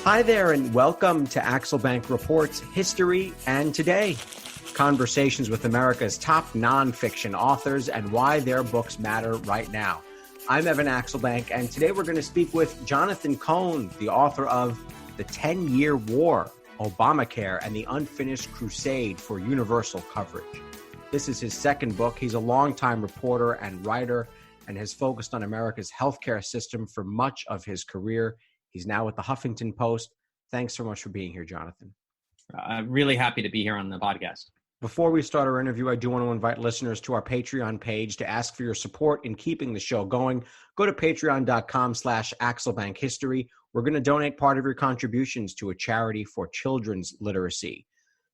Hi there, and welcome to Axel Bank Reports History and Today. Conversations with America's top nonfiction authors and why their books matter right now. I'm Evan Axelbank, and today we're going to speak with Jonathan Cohn, the author of The 10-Year War, Obamacare, and the Unfinished Crusade for Universal Coverage. This is his second book. He's a longtime reporter and writer and has focused on America's healthcare system for much of his career. He's now with the Huffington Post. Thanks so much for being here, Jonathan. I'm really happy to be here on the podcast. Before we start our interview, I do want to invite listeners to our Patreon page to ask for your support in keeping the show going. Go to patreon.com/AxelBankHistory. We're going to donate part of your contributions to a charity for children's literacy.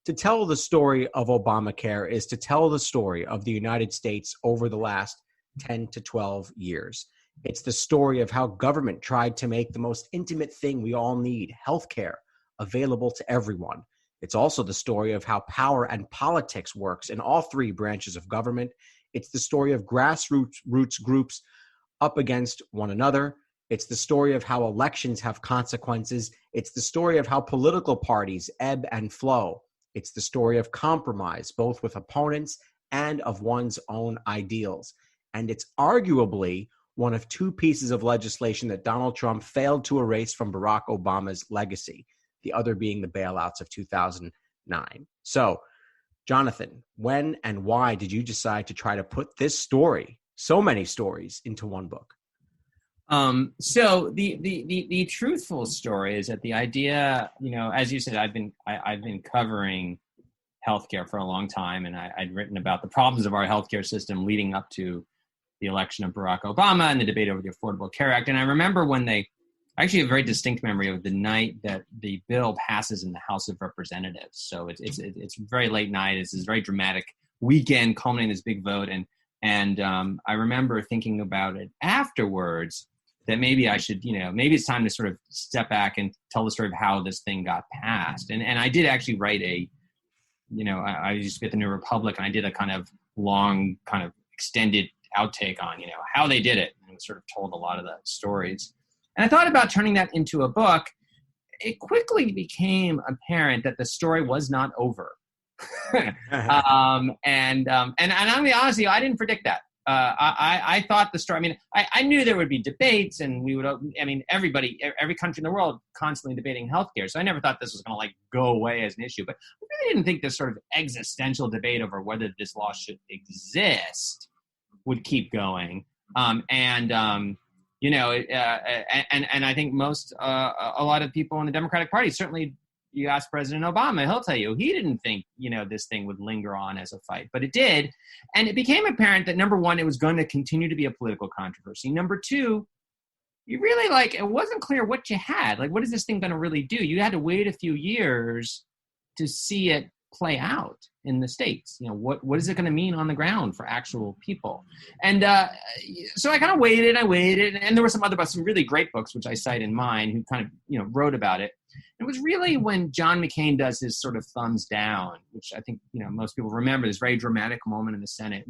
To tell the story of Obamacare is to tell the story of the United States over the last 10 to 12 years. It's the story of how government tried to make the most intimate thing we all need, healthcare, available to everyone. It's also the story of how power and politics works in all three branches of government. It's the story of grassroots groups up against one another. It's the story of how elections have consequences. It's the story of how political parties ebb and flow. It's the story of compromise, both with opponents and of one's own ideals. And it's arguably one of two pieces of legislation that Donald Trump failed to erase from Barack Obama's legacy, the other being the bailouts of 2009. So, Jonathan, when and why did you decide to try to put this story, so many stories, into one book? So the truthful story is that the idea, as you said, I've been covering healthcare for a long time, and I'd written about the problems of our healthcare system leading up to the election of Barack Obama and the debate over the Affordable Care Act. And I remember when I actually have a very distinct memory of the night that the bill passes in the House of Representatives. So it's very late night. It's this very dramatic weekend culminating this big vote. And I remember thinking about it afterwards that maybe I should, maybe it's time to sort of step back and tell the story of how this thing got passed. And I did actually write I used to be at the New Republic, and I did a kind of long, kind of extended outtake on, how they did it, and sort of told a lot of the stories. And I thought about turning that into a book. It quickly became apparent that the story was not over. And I'm going to be honest with you, I didn't predict that. I thought the story, I knew there would be debates, and every country in the world constantly debating healthcare. So I never thought this was going to go away as an issue, but I really didn't think this sort of existential debate over whether this law should exist would keep going. And I think a lot of people in the Democratic Party, certainly you ask President Obama, he'll tell you he didn't think, this thing would linger on as a fight, but it did. And it became apparent that, number one, it was going to continue to be a political controversy. Number two, you really it wasn't clear what you had. What is this thing going to really do? You had to wait a few years to see it play out in the States. What is it going to mean on the ground for actual people? And so I kind of waited, and there were some really great books, which I cite in mine, who kind of, wrote about it. It was really when John McCain does his sort of thumbs down, which I think, most people remember, this very dramatic moment in the Senate.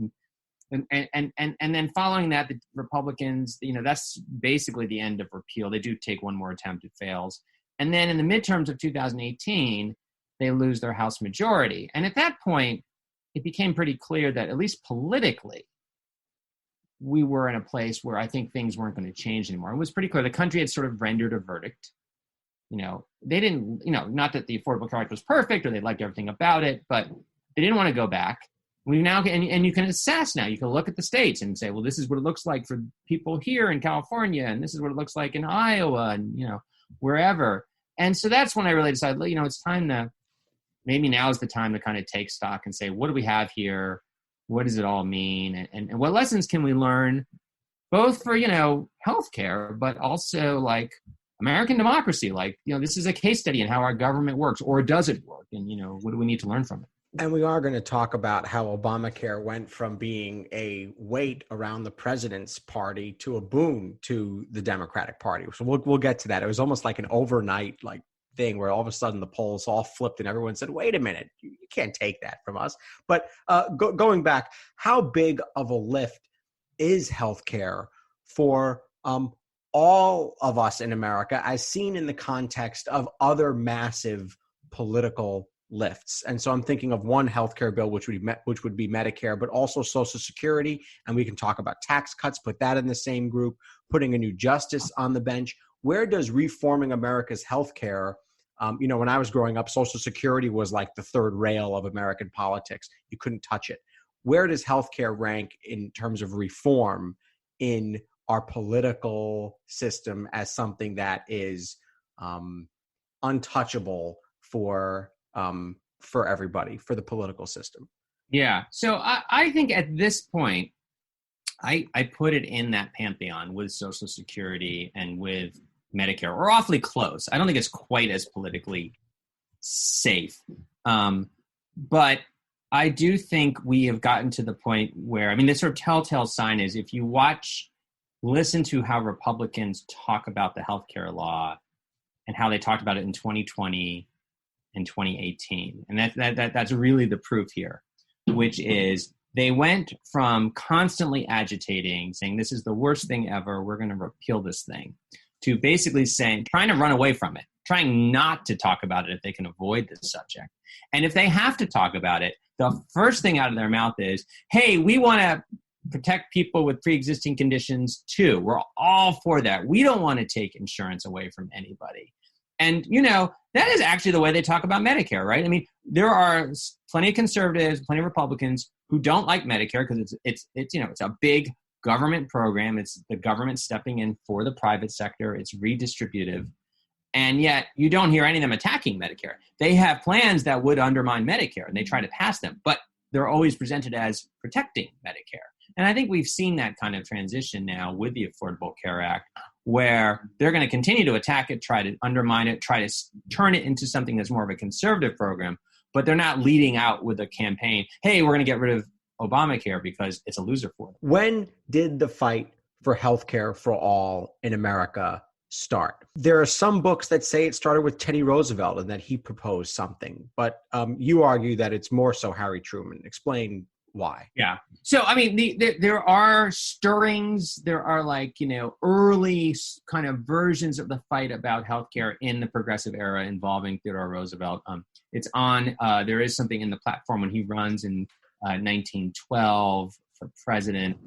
And then following that, the Republicans, that's basically the end of repeal. They do take one more attempt, it fails. And then in the midterms of 2018, they lose their House majority. And at that point, it became pretty clear that, at least politically, we were in a place where I think things weren't going to change anymore. It was pretty clear. The country had sort of rendered a verdict. They didn't, not that the Affordable Care Act was perfect or they liked everything about it, but they didn't want to go back. We now, and you can assess now, you can look at the states and say, well, this is what it looks like for people here in California, and this is what it looks like in Iowa, and, wherever. And so that's when I really decided, it's time to, maybe now is the time to kind of take stock and say, what do we have here? What does it all mean? And what lessons can we learn, both for, healthcare, but also American democracy? This is a case study in how our government works, or does it work? And, what do we need to learn from it? And we are going to talk about how Obamacare went from being a weight around the president's party to a boon to the Democratic Party. So we'll get to that. It was almost like an overnight thing where all of a sudden the polls all flipped and everyone said, wait a minute, you can't take that from us. But going back, how big of a lift is healthcare for all of us in America as seen in the context of other massive political lifts. And so I'm thinking of one healthcare bill, which would be Medicare, but also Social Security. And we can talk about tax cuts, put that in the same group, putting a new justice on the bench. Where does reforming America's healthcare, when I was growing up, Social Security was like the third rail of American politics. You couldn't touch it. Where does healthcare rank in terms of reform in our political system as something that is untouchable for everybody, for the political system? Yeah. So I think at this point, I put it in that pantheon with Social Security and with Medicare. We're awfully close. I don't think it's quite as politically safe. But I do think we have gotten to the point where, the sort of telltale sign is if you listen to how Republicans talk about the healthcare law and how they talked about it in 2020 and 2018. And that's really the proof here, which is they went from constantly agitating, saying this is the worst thing ever, we're going to repeal this thing, to basically trying to run away from it, trying not to talk about it if they can avoid this subject. And if they have to talk about it, the first thing out of their mouth is, hey, we want to protect people with pre-existing conditions too. We're all for that. We don't want to take insurance away from anybody. And, that is actually the way they talk about Medicare, right? There are plenty of conservatives, plenty of Republicans who don't like Medicare because it's a big government program. It's the government stepping in for the private sector. It's redistributive. And yet you don't hear any of them attacking Medicare. They have plans that would undermine Medicare, and they try to pass them, but they're always presented as protecting Medicare. And I think we've seen that kind of transition now with the Affordable Care Act, where they're going to continue to attack it, try to undermine it, try to turn it into something that's more of a conservative program, but they're not leading out with a campaign, hey, we're going to get rid of Obamacare because it's a loser for them. When did the fight for healthcare for all in America start? There are some books that say it started with Teddy Roosevelt and that he proposed something, but you argue that it's more so Harry Truman. Explain why. Yeah. So, there are stirrings. There are early kind of versions of the fight about healthcare in the progressive era involving Theodore Roosevelt. There is something in the platform when he runs in 1912 for president.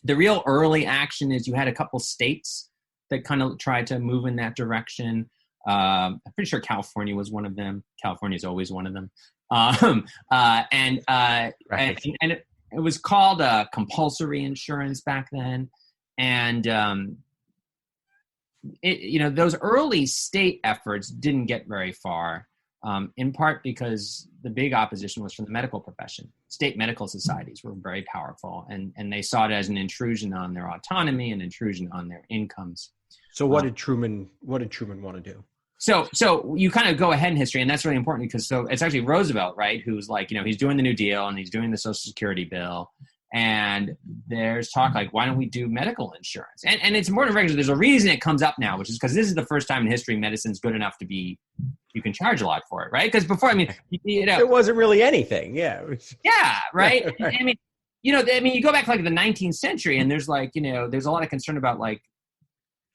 The real early action is you had a couple states that kind of tried to move in that direction. I'm pretty sure California was one of them. California is always one of them. Right. And it was called compulsory insurance back then. And those early state efforts didn't get very far, in part because the big opposition was from the medical profession. State medical societies were very powerful, and they saw it as an intrusion on their autonomy, an intrusion on their incomes. So what did Truman want to do? So you kind of go ahead in history, and that's really important because it's actually Roosevelt, right, who's he's doing the New Deal and he's doing the Social Security bill, and there's talk why don't we do medical insurance? And it's important to recognize there's a reason it comes up now, which is because this is the first time in history medicine's good enough to be you can charge a lot for it, right? Because before, it wasn't really anything, yeah. Yeah, right. You go back to the 19th century, and there's there's a lot of concern about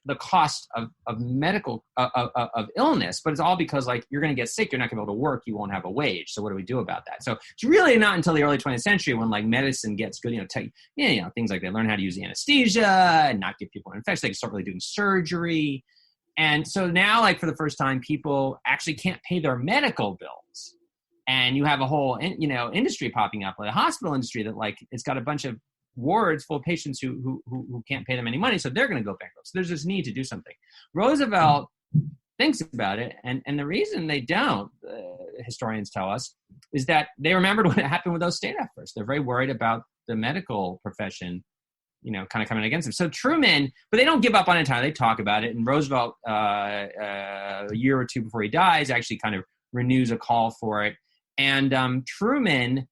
the cost of medical of illness, but it's all because you're going to get sick, you're not going to be able to work, you won't have a wage. So what do we do about that? So it's really not until the early 20th century when medicine gets good, things like they learn how to use anesthesia and not give people an infection. They can start really doing surgery. And so now for the first time, people actually can't pay their medical bills. And you have a whole, industry popping up, like a hospital industry that it's got a bunch of wards full of patients who can't pay them any money, so they're going to go bankrupt. So there's this need to do something. Roosevelt thinks about it, and the reason they don't, historians tell us, is that they remembered what happened with those state efforts. They're very worried about the medical profession, kind of coming against them. So Truman, but they don't give up on it entirely. They talk about it, and Roosevelt, a year or two before he dies, actually kind of renews a call for it. And Truman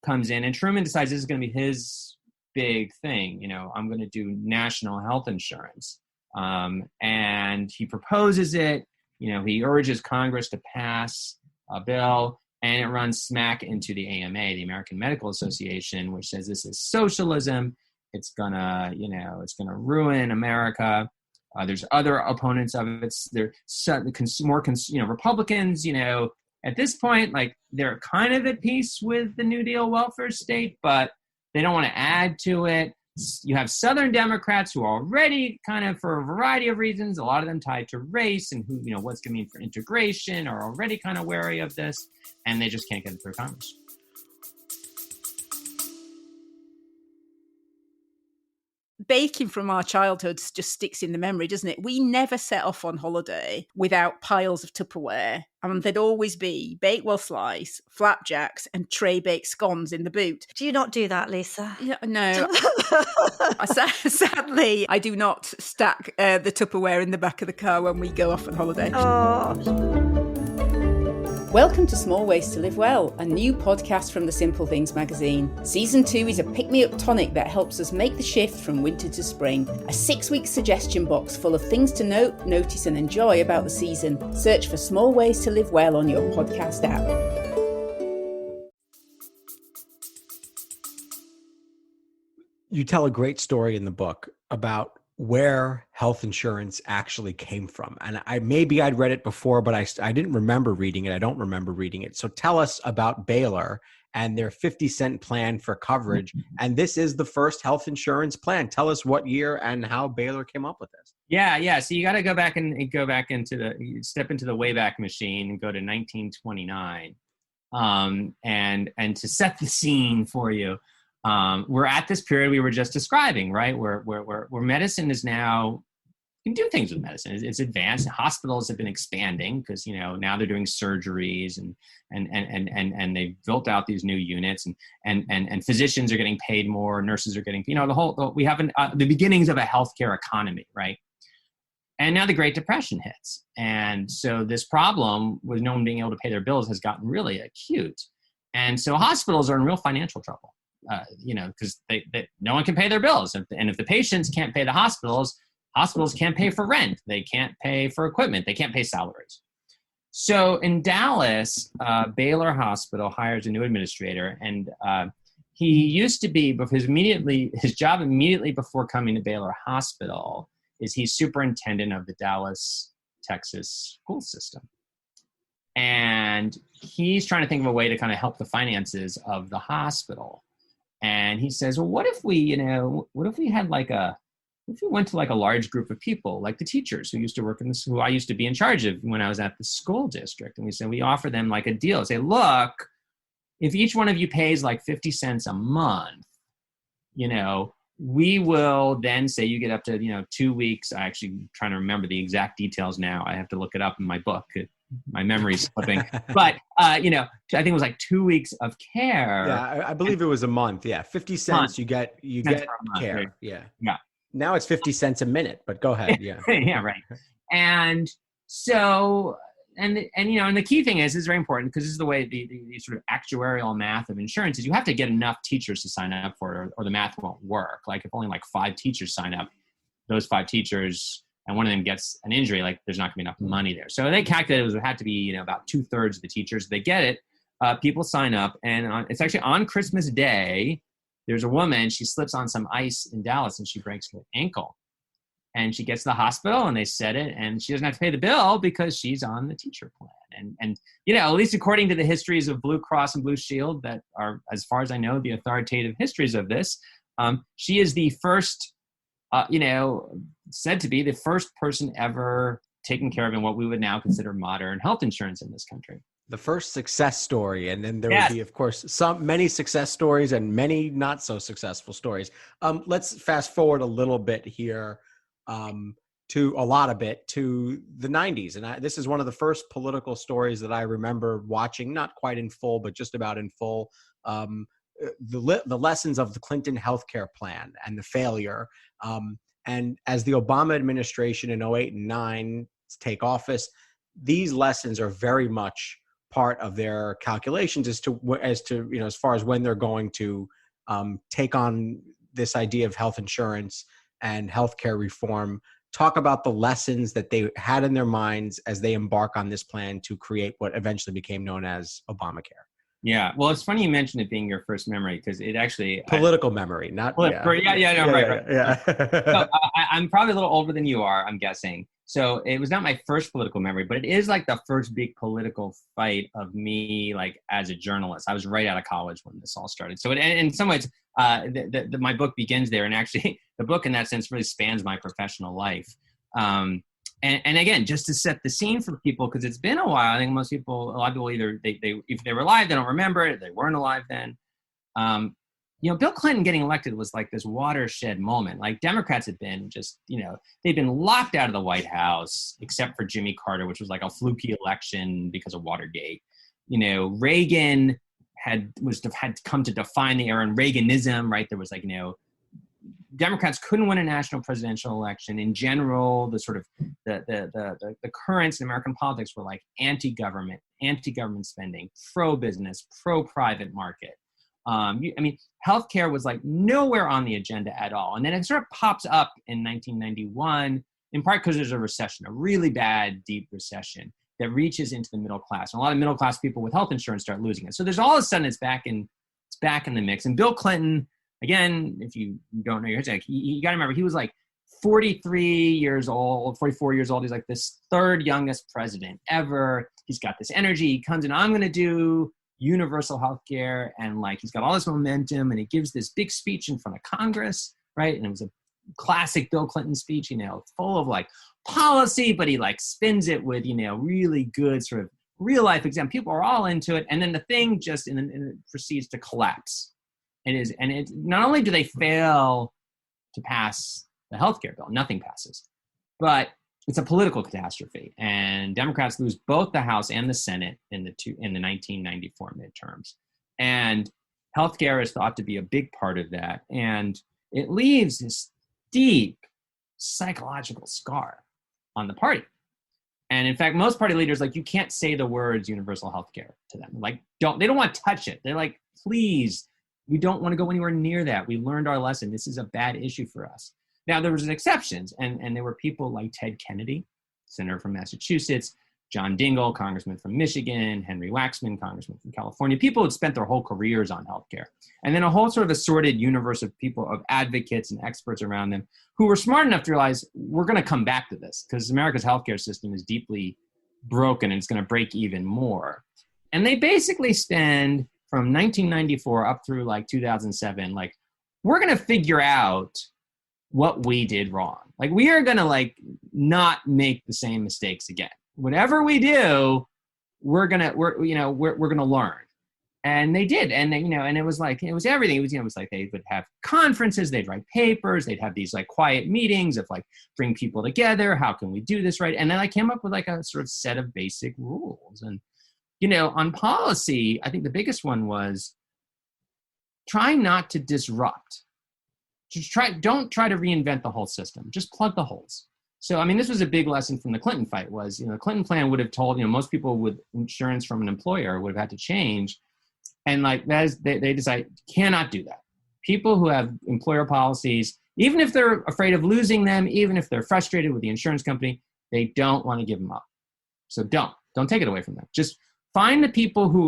comes in, and Truman decides this is going to be his big thing. I'm going to do national health insurance. And he proposes it. He urges Congress to pass a bill, and it runs smack into the AMA, the American Medical Association, which says this is socialism. It's gonna ruin America. There's other opponents of it. Republicans, at this point, like they're kind of at peace with the New Deal welfare state, but they don't want to add to it. You have Southern Democrats who are already kind of, for a variety of reasons, a lot of them tied to race and who, what's going to mean for integration, are already kind of wary of this, and they just can't get it through Congress. Baking from our childhoods just sticks in the memory, doesn't it? We never set off on holiday without piles of Tupperware. And there'd always be Bakewell slice, flapjacks, and tray baked scones in the boot. Do you not do that, Lisa? Yeah, no. Sadly, I do not stack the Tupperware in the back of the car when we go off on holiday. Oh. Welcome to Small Ways to Live Well, a new podcast from the Simple Things magazine. Season 2 is a pick-me-up tonic that helps us make the shift from winter to spring. A 6-week suggestion box full of things to note, notice and enjoy about the season. Search for Small Ways to Live Well on your podcast app. You tell a great story in the book about where health insurance actually came from. And I'd read it before, but I didn't remember reading it. I don't remember reading it. So tell us about Baylor and their 50-cent plan for coverage. And this is the first health insurance plan. Tell us what year and how Baylor came up with this. Yeah. So you got to go back step into the Wayback Machine and go to 1929. And to set the scene for you, we're at this period we were just describing, right? Where medicine is now, you can do things with medicine. It's advanced. Hospitals have been expanding because, now they're doing surgeries and they've built out these new units and physicians are getting paid more, nurses are getting, we have the beginnings of a healthcare economy, right? And now the Great Depression hits. And so this problem with no one being able to pay their bills has gotten really acute. And so hospitals are in real financial trouble. Because no one can pay their bills. And if the patients can't pay the hospitals can't pay for rent. They can't pay for equipment. They can't pay salaries. So in Dallas, Baylor Hospital hires a new administrator. And he used to be, his job immediately before coming to Baylor Hospital is he's superintendent of the Dallas, Texas school system. And he's trying to think of a way to kind of help the finances of the hospital. And he says, well, what if we went to like a large group of people, like the teachers who used to work in this, who I used to be in charge of when I was at the school district. And we said, we offer them like a deal. Say, look, if each one of you pays like 50 cents a month, we will then say you get up to, 2 weeks. I actually trying to remember the exact details now. I have to look it up in my book. My memory's slipping. But, I think it was like 2 weeks of care. Yeah, I believe it was a month. Yeah, 50 cents you get care. Right? Yeah. Yeah. Now it's 50 cents a minute, but go ahead. Yeah. Yeah, right. And so, and the key thing is very important because this is the way the sort of actuarial math of insurance is. You have to get enough teachers to sign up for it or the math won't work. Like if only like 5 teachers sign up, those 5 teachers, and one of them gets an injury, like there's not gonna be enough money there. So they calculated it had to be, about 2/3 of the teachers. They get it. People sign up, and it's actually on Christmas Day. There's a woman, she slips on some ice in Dallas and she breaks her ankle. And she gets to the hospital and they set it, and she doesn't have to pay the bill because she's on the teacher plan. And at least according to the histories of Blue Cross and Blue Shield that are, as far as I know, the authoritative histories of this, she is the first, said to be the first person ever taken care of in what we would now consider modern health insurance in this country. The first success story. And then there would be, of course, many success stories and many not so successful stories. Let's fast forward a little bit here to the 90s. And this is one of the first political stories that I remember watching, not quite in full, but just about in full. The lessons of the Clinton healthcare plan and the failure. And as the Obama administration in 2008 and 2009 take office, these lessons are very much part of their calculations as far as when they're going to take on this idea of health insurance and healthcare reform. Talk about the lessons that they had in their minds as they embark on this plan to create what eventually became known as Obamacare. Yeah. Well, it's funny you mentioned it being your first memory because it actually Political memory, not right. So I'm probably a little older than you are, I'm guessing. So it was not my first political memory, but it is like the first big political fight of me, like as a journalist. I was right out of college when this all started. So in some ways, my book begins there, and actually, the book in that sense really spans my professional life. And again, just to set the scene for people, because it's been a while. I think a lot of people either if they were alive, they don't remember it. They weren't alive then. Bill Clinton getting elected was like this watershed moment. Like Democrats had been they'd been locked out of the White House, except for Jimmy Carter, which was like a fluky election because of Watergate. Reagan had come to define the era, and Reaganism, right? There was Democrats couldn't win a national presidential election. In general, the sort of the currents in American politics were like anti-government spending, pro-business, pro-private market. Healthcare was like nowhere on the agenda at all. And then it sort of pops up in 1991, in part because there's a recession, a really bad, deep recession that reaches into the middle class. And a lot of middle class people with health insurance start losing it. So there's all of a sudden it's back in the mix. And Bill Clinton, again, if you don't know your history, you got to remember, he was like 44 years old. He's like this third youngest president ever. He's got this energy. He comes in, I'm going to do universal healthcare. And like, he's got all this momentum, and he gives this big speech in front of Congress, right? And it was a classic Bill Clinton speech, full of like policy, but he like spins it with, really good sort of real life example. People are all into it. And then the thing just and it proceeds to collapse. Not only do they fail to pass the healthcare bill, nothing passes, but it's a political catastrophe. And Democrats lose both the House and the Senate in the 1994 midterms. And healthcare is thought to be a big part of that. And it leaves this deep psychological scar on the party. And in fact, most party leaders, like, you can't say the words universal healthcare to them. Like, they don't want to touch it. They're like, please, we don't want to go anywhere near that. We learned our lesson. This is a bad issue for us. Now, there was exceptions, and there were people like Ted Kennedy, senator from Massachusetts, John Dingell, congressman from Michigan, Henry Waxman, congressman from California, people who had spent their whole careers on healthcare. And then a whole sort of assorted universe of people, of advocates and experts around them who were smart enough to realize we're going to come back to this because America's healthcare system is deeply broken and it's going to break even more. And they basically spend from 1994 up through like 2007, like, we're going to figure out what we did wrong. Like, we are going to like not make the same mistakes again. Whatever we do, we're going to learn. And they did. And they, and it was everything. It was like they would have conferences, they'd write papers, they'd have these like quiet meetings of like, bring people together. How can we do this right? And then I came up with like a sort of set of basic rules. And, on policy, I think the biggest one was try not to disrupt. Don't try to reinvent the whole system. Just plug the holes. So, this was a big lesson from the Clinton fight was, the Clinton plan would have told, most people with insurance from an employer would have had to change. And like that is, they decide, cannot do that. People who have employer policies, even if they're afraid of losing them, even if they're frustrated with the insurance company, they don't want to give them up. So don't take it away from them. Just find the people who,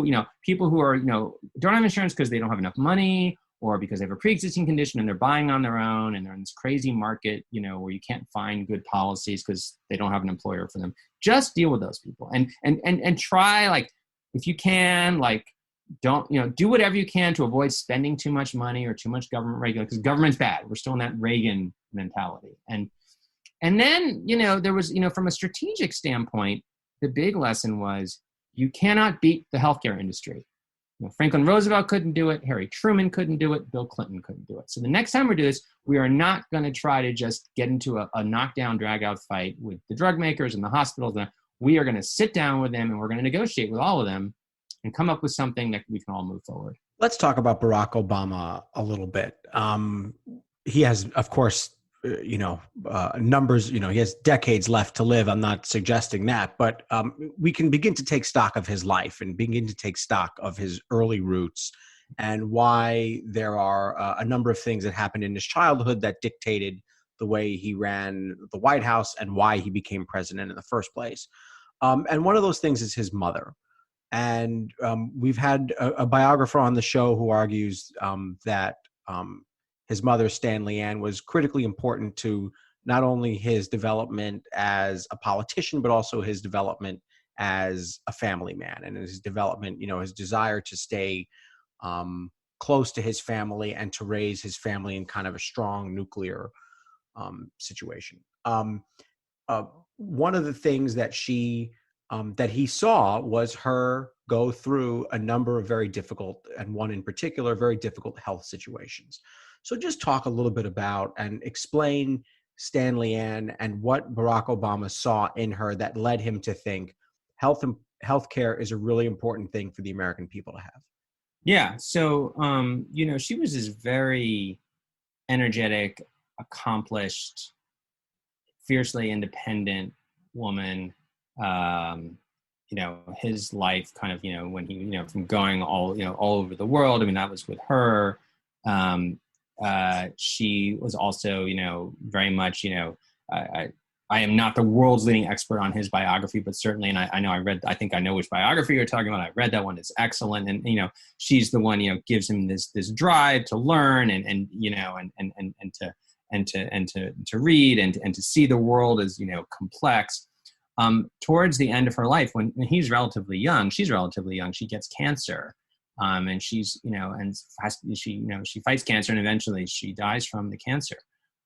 are, don't have insurance because they don't have enough money, or because they have a pre-existing condition and they're buying on their own and they're in this crazy market, where you can't find good policies because they don't have an employer for them. Just deal with those people and try, like, if you can, like, don't, do whatever you can to avoid spending too much money or too much government regulation, because government's bad. We're still in that Reagan mentality. And then, there was, from a strategic standpoint, the big lesson was you cannot beat the healthcare industry. Franklin Roosevelt couldn't do it. Harry Truman couldn't do it. Bill Clinton couldn't do it. So the next time we do this, we are not going to try to just get into a knockdown, drag-out fight with the drug makers and the hospitals. We are going to sit down with them and we're going to negotiate with all of them and come up with something that we can all move forward. Let's talk about Barack Obama a little bit. He has, of course, numbers, he has decades left to live. I'm not suggesting that, but we can begin to take stock of his life and begin to take stock of his early roots and why there are a number of things that happened in his childhood that dictated the way he ran the White House and why he became president in the first place. And one of those things is his mother. And we've had a biographer on the show who argues that his mother, Stanley Ann, was critically important to not only his development as a politician, but also his development as a family man, and his development, his desire to stay close to his family and to raise his family in kind of a strong nuclear situation. One of the things that that he saw was her go through a number of very difficult, and one in particular, very difficult health situations. So just talk a little bit about and explain Stanley Ann and what Barack Obama saw in her that led him to think healthcare is a really important thing for the American people to have. Yeah. So, she was this very energetic, accomplished, fiercely independent woman. His life kind of, when he, from going all over the world, I mean, that was with her. She was also, very much, I am not the world's leading expert on his biography, but certainly, and I think I know which biography you're talking about. I read that one. It's excellent. And, she's the one, gives him this drive to learn and to read and to see the world as, complex. Towards the end of her life, when she's relatively young, she gets cancer. And she's, she fights cancer, and eventually she dies from the cancer.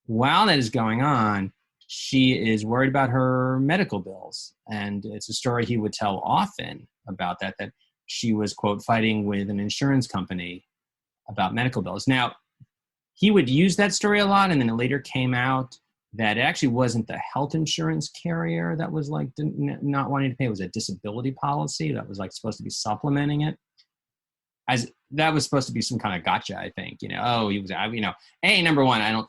While that is going on, she is worried about her medical bills. And it's a story he would tell often about that she was, quote, fighting with an insurance company about medical bills. Now, he would use that story a lot, and then it later came out that it actually wasn't the health insurance carrier that was like not wanting to pay. It was a disability policy that was like supposed to be supplementing it. As that was supposed to be some kind of gotcha, I think, he was, number one, I don't,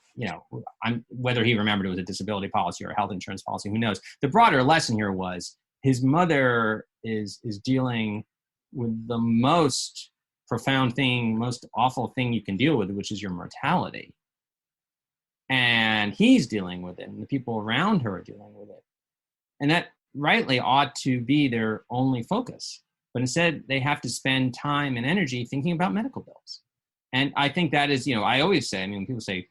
whether he remembered it was a disability policy or a health insurance policy, who knows? The broader lesson here was his mother is dealing with the most profound thing, most awful thing you can deal with, which is your mortality. And he's dealing with it, and the people around her are dealing with it. And that rightly ought to be their only focus. But instead, they have to spend time and energy thinking about medical bills. And I think that is, I always say, people say,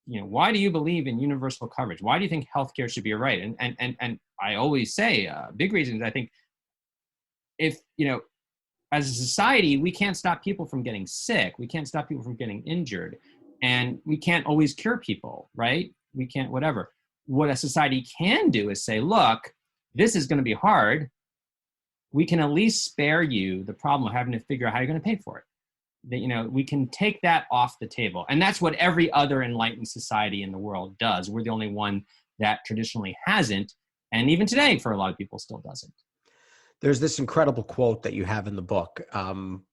why do you believe in universal coverage? Why do you think healthcare should be a right? And I always say, big reasons, I think, if, as a society, we can't stop people from getting sick. We can't stop people from getting injured. And we can't always cure people, right? We can't, whatever. What a society can do is say, look, this is going to be hard. We can at least spare you the problem of having to figure out how you're going to pay for it. That, we can take that off the table. And that's what every other enlightened society in the world does. We're the only one that traditionally hasn't. And even today, for a lot of people, still doesn't. There's this incredible quote that you have in the book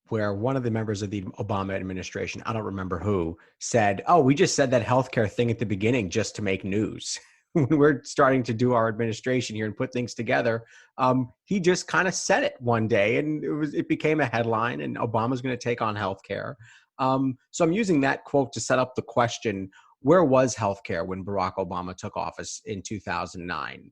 where one of the members of the Obama administration, I don't remember who, said, we just said that healthcare thing at the beginning just to make news. When we're starting to do our administration here and put things together, he just kind of said it one day, and it became a headline, and Obama's going to take on healthcare. So I'm using that quote to set up the question, where was healthcare when Barack Obama took office in 2009?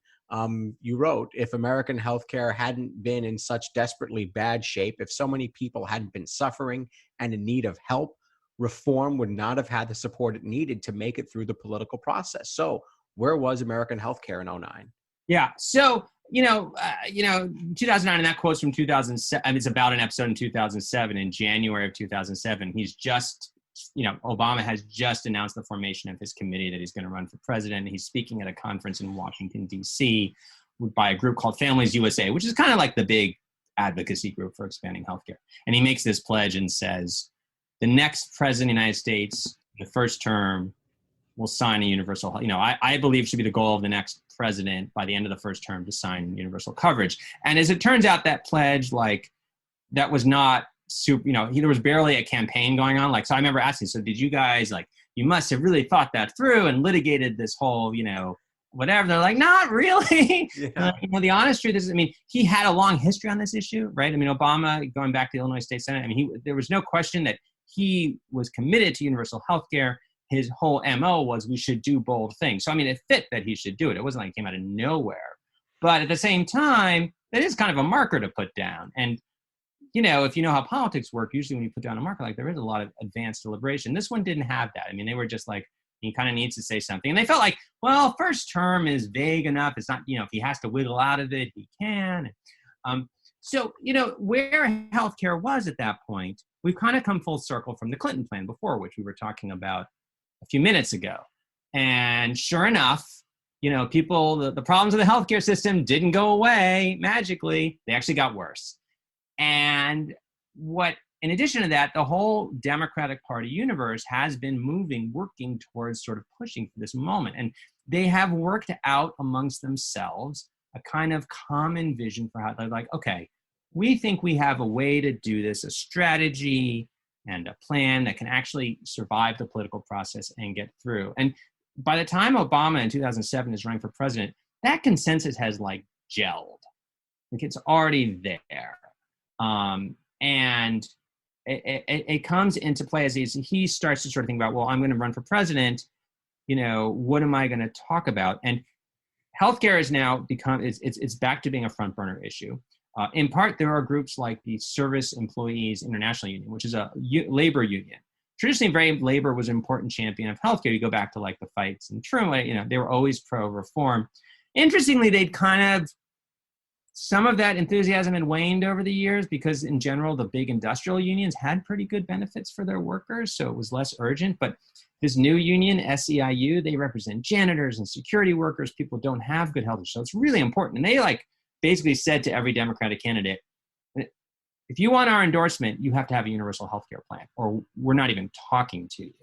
You wrote, if American healthcare hadn't been in such desperately bad shape, if so many people hadn't been suffering and in need of help, reform would not have had the support it needed to make it through the political process. So where was American healthcare in 2009? Yeah. So, 2009, and that quote's from 2007. It's about an episode in 2007, in January of 2007. He's just, Obama has just announced the formation of his committee that he's going to run for president. He's speaking at a conference in Washington, D.C. by a group called Families USA, which is kind of like the big advocacy group for expanding healthcare. And he makes this pledge and says, the next president of the United States, the first term, will sign a universal, I believe should be the goal of the next president by the end of the first term to sign universal coverage. And as it turns out, that pledge, that was not super, there was barely a campaign going on. So I remember asking, so did you guys, you must have really thought that through and litigated this whole, whatever. They're like, not really. Yeah. The honest truth is, he had a long history on this issue, right? Obama, going back to the Illinois State Senate, there was no question that he was committed to universal health care. His whole MO was we should do bold things. So, it fit that he should do it. It wasn't like it came out of nowhere. But at the same time, that is kind of a marker to put down. And, if you know how politics work, usually when you put down a marker, like there is a lot of advanced deliberation. This one didn't have that. I mean, they were just like, he kind of needs to say something. And they felt like, well, first term is vague enough. It's not, if he has to wiggle out of it, he can. So, where healthcare was at that point, we've kind of come full circle from the Clinton plan before, which we were talking about a few minutes ago. And sure enough, people, the problems of the healthcare system didn't go away magically. They actually got worse. And in addition to that, the whole Democratic Party universe has been working towards sort of pushing for this moment. And they have worked out amongst themselves a kind of common vision for how they're like, okay, we think we have a way to do this, a strategy and a plan that can actually survive the political process and get through. And by the time Obama in 2007 is running for president, that consensus has like gelled. Like it's already there. And it comes into play as he starts to sort of think about, well, I'm going to run for president. What am I going to talk about? And healthcare is now it's back to being a front burner issue. In part, there are groups like the Service Employees International Union, which is a labor union. Traditionally, labor was an important champion of healthcare. You go back to like the fights in Truman, they were always pro-reform. Interestingly, they'd kind of, some of that enthusiasm had waned over the years because in general, the big industrial unions had pretty good benefits for their workers. So it was less urgent, but this new union, SEIU, they represent janitors and security workers. People don't have good health insurance. So it's really important. And they basically said to every Democratic candidate, if you want our endorsement, you have to have a universal healthcare plan or we're not even talking to you.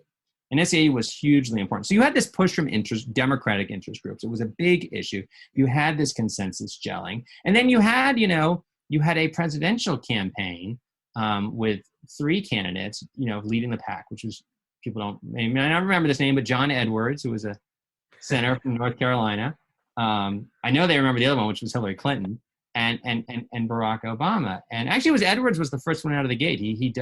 And SEIU was hugely important. So you had this push from Democratic interest groups. It was a big issue. You had this consensus gelling. And then you had a presidential campaign with 3 candidates, leading the pack, which was, I don't remember this name, but John Edwards, who was a senator from North Carolina. I know they remember the other one, which was Hillary Clinton, and Barack Obama. And actually, Edwards was the first one out of the gate. He's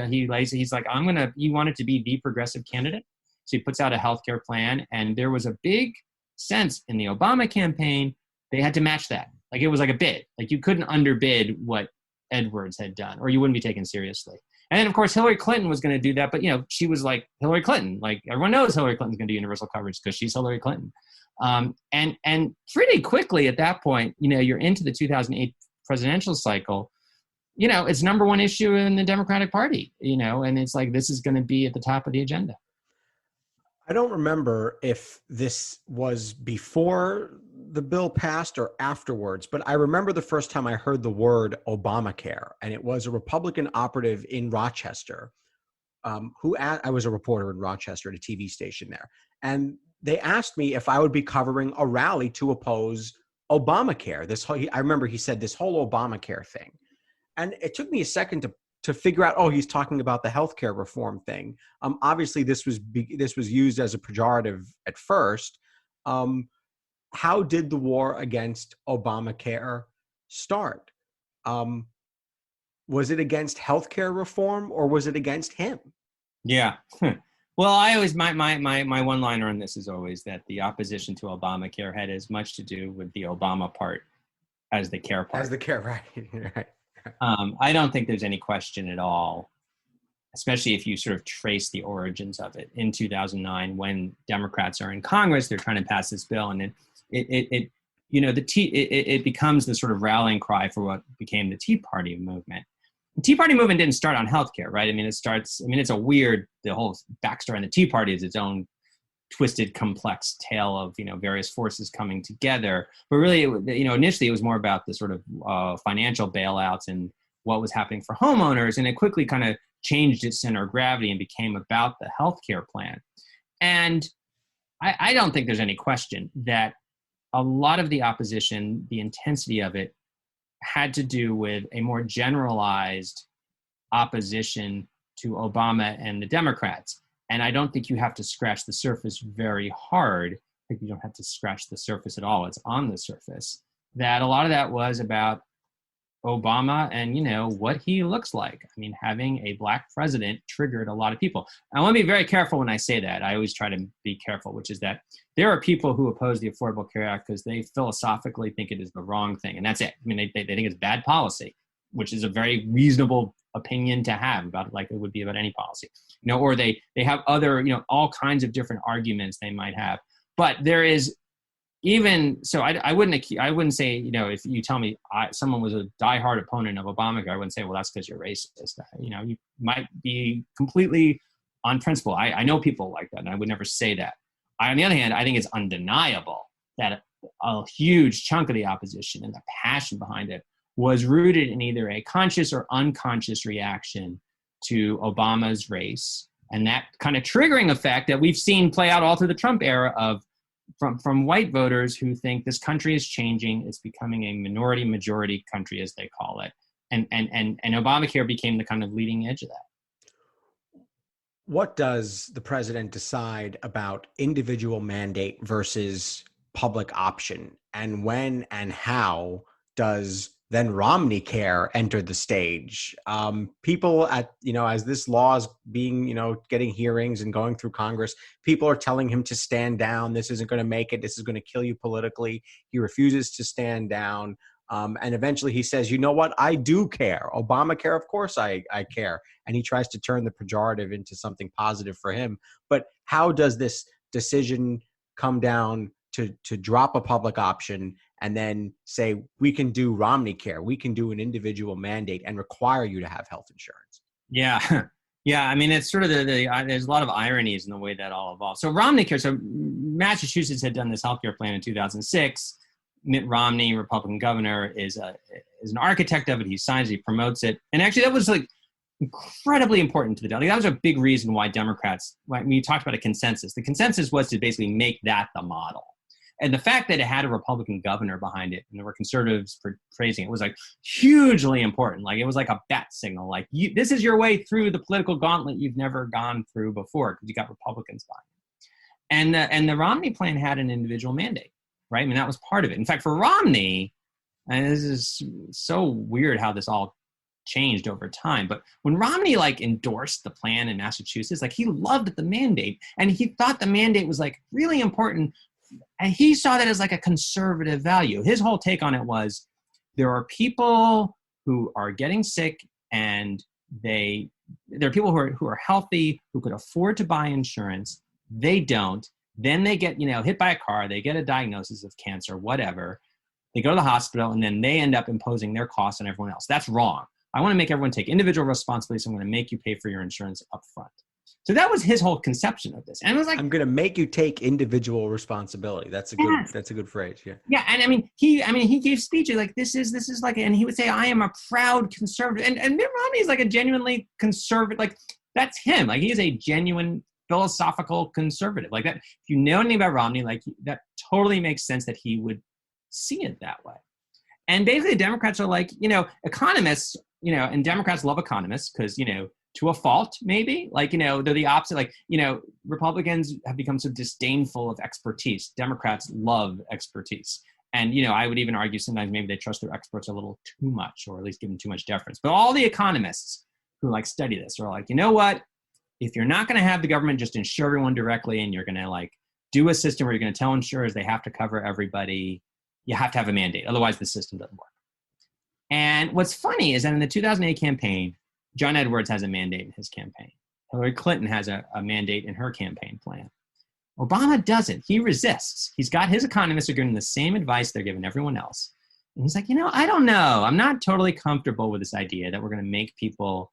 like, he wanted to be the progressive candidate. So he puts out a healthcare plan, and there was a big sense in the Obama campaign, they had to match that. Like it was like a bid. Like you couldn't underbid what Edwards had done, or you wouldn't be taken seriously. And then, of course, Hillary Clinton was going to do that, but she was like Hillary Clinton. Like everyone knows Hillary Clinton's going to do universal coverage because she's Hillary Clinton. And pretty quickly at that point, you're into the 2008 presidential cycle. It's number one issue in the Democratic Party. And it's like this is going to be at the top of the agenda. I don't remember if this was before the bill passed or afterwards, but I remember the first time I heard the word Obamacare, and it was a Republican operative in Rochester I was a reporter in Rochester at a TV station there, and they asked me if I would be covering a rally to oppose Obamacare. I remember he said this whole Obamacare thing, and it took me a second to figure out, he's talking about the healthcare reform thing. Obviously, this was used as a pejorative at first. How did the war against Obamacare start? Was it against healthcare reform or was it against him? Yeah. Well, I always my one-liner on this is always that the opposition to Obamacare had as much to do with the Obama part as the care part. As the care, right? Right. I don't think there's any question at all, especially if you sort of trace the origins of it. In 2009, when Democrats are in Congress, they're trying to pass this bill, and it becomes the sort of rallying cry for what became the Tea Party movement. The Tea Party movement didn't start on healthcare, right? It's a weird, the whole backstory on the Tea Party is its own twisted, complex tale of, various forces coming together. But really, initially it was more about the sort of financial bailouts and what was happening for homeowners. And it quickly kind of changed its center of gravity and became about the healthcare plan. And I don't think there's any question that a lot of the opposition, the intensity of it, had to do with a more generalized opposition to Obama and the Democrats. And I don't think you have to scratch the surface very hard. I think you don't have to scratch the surface at all. It's on the surface. That a lot of that was about Obama and, what he looks like. I mean, having a black president triggered a lot of people. I want to be very careful when I say that. I always try to be careful, which is that there are people who oppose the Affordable Care Act because they philosophically think it is the wrong thing. And that's it. I mean, they think it's bad policy, which is a very reasonable opinion to have about it, like it would be about any policy, or they have other, all kinds of different arguments they might have. But there is, even so, I wouldn't say, if you tell me someone was a diehard opponent of Obamacare, I wouldn't say, well, that's because you're racist. You might be completely on principle. I know people like that, and I would never say that. On the other hand, I think it's undeniable that a huge chunk of the opposition and the passion behind it was rooted in either a conscious or unconscious reaction to Obama's race, and that kind of triggering effect that we've seen play out all through the Trump era of from white voters who think this country is changing. It's becoming a minority majority country, as they call it. And Obamacare became the kind of leading edge of that. What does the president decide about individual mandate versus public option? And when and how does then Romney Care entered the stage? People as this law is being, getting hearings and going through Congress, people are telling him to stand down. This isn't going to make it. This is going to kill you politically. He refuses to stand down. And eventually he says, you know what? I do care. Obamacare, of course I care. And he tries to turn the pejorative into something positive for him. But how does this decision come down to drop a public option and then say, we can do Romney Care, we can do an individual mandate and require you to have health insurance? Yeah. Yeah. I mean, it's sort of there's a lot of ironies in the way that all evolved. So Romney Care, so Massachusetts had done this healthcare plan in 2006. Mitt Romney, Republican governor, is an architect of it. He signs it, he promotes it. And actually that was incredibly important to the Democrats. That was a big reason why Democrats, when you talked about a consensus, the consensus was to basically make that the model. And the fact that it had a Republican governor behind it, and there were conservatives praising it, was hugely important. It was like a bat signal. This is your way through the political gauntlet you've never gone through before because you got Republicans behind it. And the Romney plan had an individual mandate, right? I mean, that was part of it. In fact, for Romney, and this is so weird how this all changed over time, but when Romney endorsed the plan in Massachusetts, he loved the mandate, and he thought the mandate was really important. And he saw that as a conservative value. His whole take on it was, there are people who are getting sick, and there are people who are healthy, who could afford to buy insurance. They don't. Then they get, hit by a car, they get a diagnosis of cancer, whatever. They go to the hospital, and then they end up imposing their costs on everyone else. That's wrong. I want to make everyone take individual responsibility, so I'm going to make you pay for your insurance up front. So that was his whole conception of this. And it was I'm going to make you take individual responsibility. That's a good phrase. Yeah. Yeah. And he gave speeches this is and he would say, I am a proud conservative. And Mitt Romney is a genuinely conservative. That's him. He is a genuine philosophical conservative that. If you know anything about Romney, that totally makes sense that he would see it that way. And basically the Democrats are economists, and Democrats love economists because, to a fault, maybe, they're the opposite. Republicans have become so disdainful of expertise. Democrats love expertise. And, I would even argue sometimes maybe they trust their experts a little too much, or at least give them too much deference. But all the economists who study this are you know what? If you're not going to have the government just insure everyone directly, and you're going to do a system where you're going to tell insurers they have to cover everybody, you have to have a mandate. Otherwise the system doesn't work. And what's funny is that in the 2008 campaign, John Edwards has a mandate in his campaign. Hillary Clinton has a mandate in her campaign plan. Obama doesn't. He resists. He's got his economists are giving the same advice they're giving everyone else. And he's I don't know. I'm not totally comfortable with this idea that we're going to make people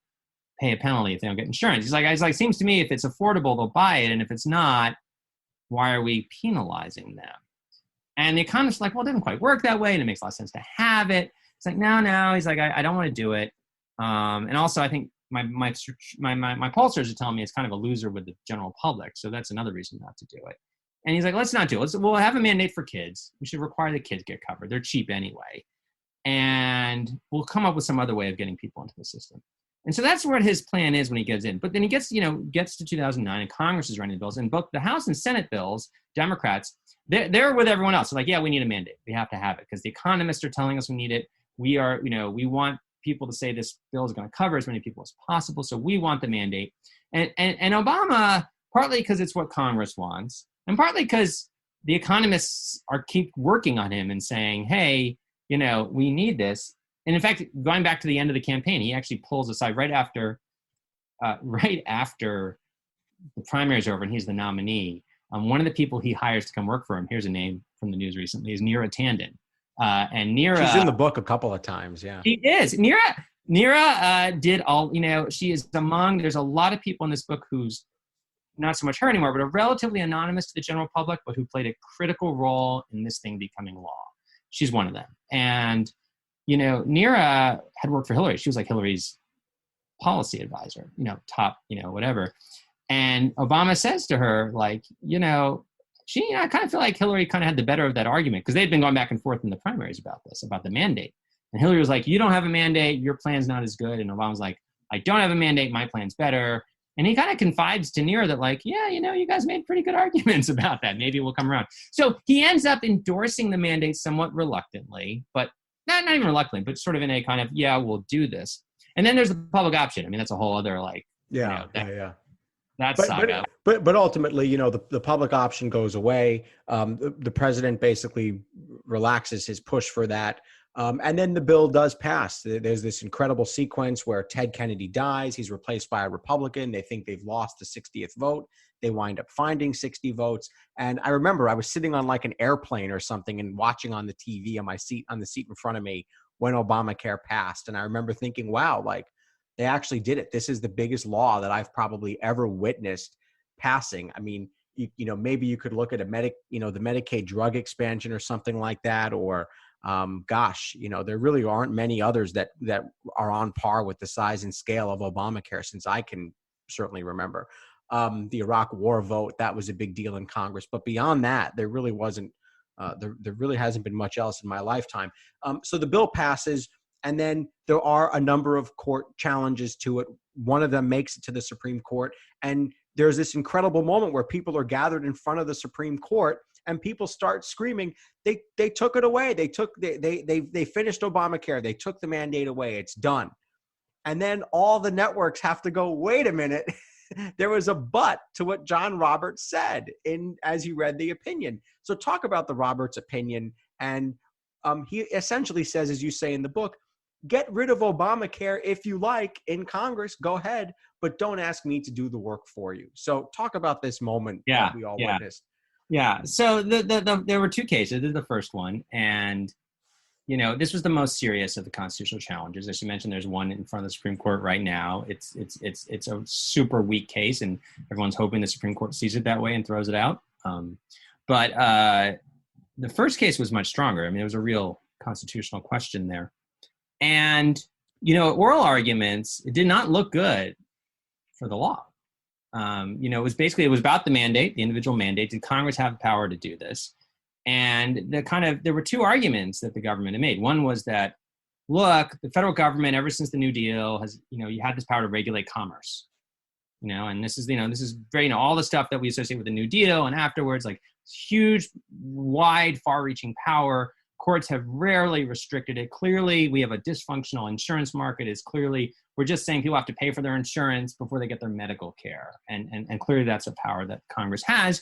pay a penalty if they don't get insurance. He's seems to me if it's affordable, they'll buy it. And if it's not, why are we penalizing them? And the economists are well, it doesn't quite work that way. And it makes a lot of sense to have it. It's no. He's I don't want to do it. And also, I think my pollsters are telling me it's kind of a loser with the general public. So that's another reason not to do it. And he's let's not do it. We'll have a mandate for kids. We should require the kids get covered. They're cheap anyway. And we'll come up with some other way of getting people into the system. And so that's what his plan is when he gets in. But then he gets to 2009 and Congress is running the bills. And both the House and Senate bills, Democrats, they're with everyone else. Yeah, we need a mandate. We have to have it because the economists are telling us we need it. we want people to say this bill is going to cover as many people as possible. So we want the mandate. And Obama, partly because it's what Congress wants, and partly because the economists keep working on him and saying, hey, we need this. And in fact, going back to the end of the campaign, he actually pulls aside right after the primaries are over and he's the nominee. One of the people he hires to come work for him, here's a name from the news recently, is Neera Tanden. And Neera, she's in the book a couple of times. Yeah, she is. Neera did all. She is among. There's a lot of people in this book who's not so much her anymore, but are relatively anonymous to the general public, but who played a critical role in this thing becoming law. She's one of them. And Neera had worked for Hillary. She was like Hillary's policy advisor. Top. Whatever. And Obama says to her, like, I kind of feel like Hillary kind of had the better of that argument because they'd been going back and forth in the primaries about this, about the mandate. And Hillary was like, you don't have a mandate, your plan's not as good. And Obama's like, I don't have a mandate, my plan's better. And he kind of confides to Neera that like, yeah, you guys made pretty good arguments about that. Maybe we'll come around. So he ends up endorsing the mandate somewhat reluctantly, but not even reluctantly, but sort of in a kind of, yeah, we'll do this. And then there's the public option. I mean, that's a whole other like, That's saga. But ultimately, the public option goes away. The president basically relaxes his push for that. And then the bill does pass. There's this incredible sequence where Ted Kennedy dies. He's replaced by a Republican. They think they've lost the 60th vote. They wind up finding 60 votes. And I remember I was sitting on like an airplane or something and watching on the TV on the seat in front of me when Obamacare passed. And I remember thinking, wow, like, they actually did it. This is the biggest law that I've probably ever witnessed passing. I mean, maybe you could look at the Medicaid drug expansion or something like that, or there really aren't many others that are on par with the size and scale of Obamacare since I can certainly remember. The Iraq War vote, that was a big deal in Congress, but beyond that, there really wasn't. There really hasn't been much else in my lifetime. So the bill passes. And then there are a number of court challenges to it. One of them makes it to the Supreme Court. And there's this incredible moment where people are gathered in front of the Supreme Court and people start screaming, they took it away. They finished Obamacare. They took the mandate away. It's done. And then all the networks have to go, wait a minute. There was a but to what John Roberts said as he read the opinion. So talk about the Roberts opinion. And he essentially says, as you say in the book, get rid of Obamacare if you like in Congress, go ahead, but don't ask me to do the work for you. So talk about this moment that we all witnessed. Yeah. So there were two cases. This is the first one. And, this was the most serious of the constitutional challenges. As you mentioned, there's one in front of the Supreme Court right now. It's a super weak case and everyone's hoping the Supreme Court sees it that way and throws it out. But the first case was much stronger. I mean, it was a real constitutional question there. And, oral arguments, it did not look good for the law. It was about the mandate, the individual mandate. Did Congress have the power to do this? And there were two arguments that the government had made. One was that, look, the federal government, ever since the New Deal has, you had this power to regulate commerce, and this is very, all the stuff that we associate with the New Deal and afterwards, like huge, wide, far-reaching power. Courts have rarely restricted it. Clearly, we have a dysfunctional insurance market. We're just saying people have to pay for their insurance before they get their medical care. And clearly that's a power that Congress has.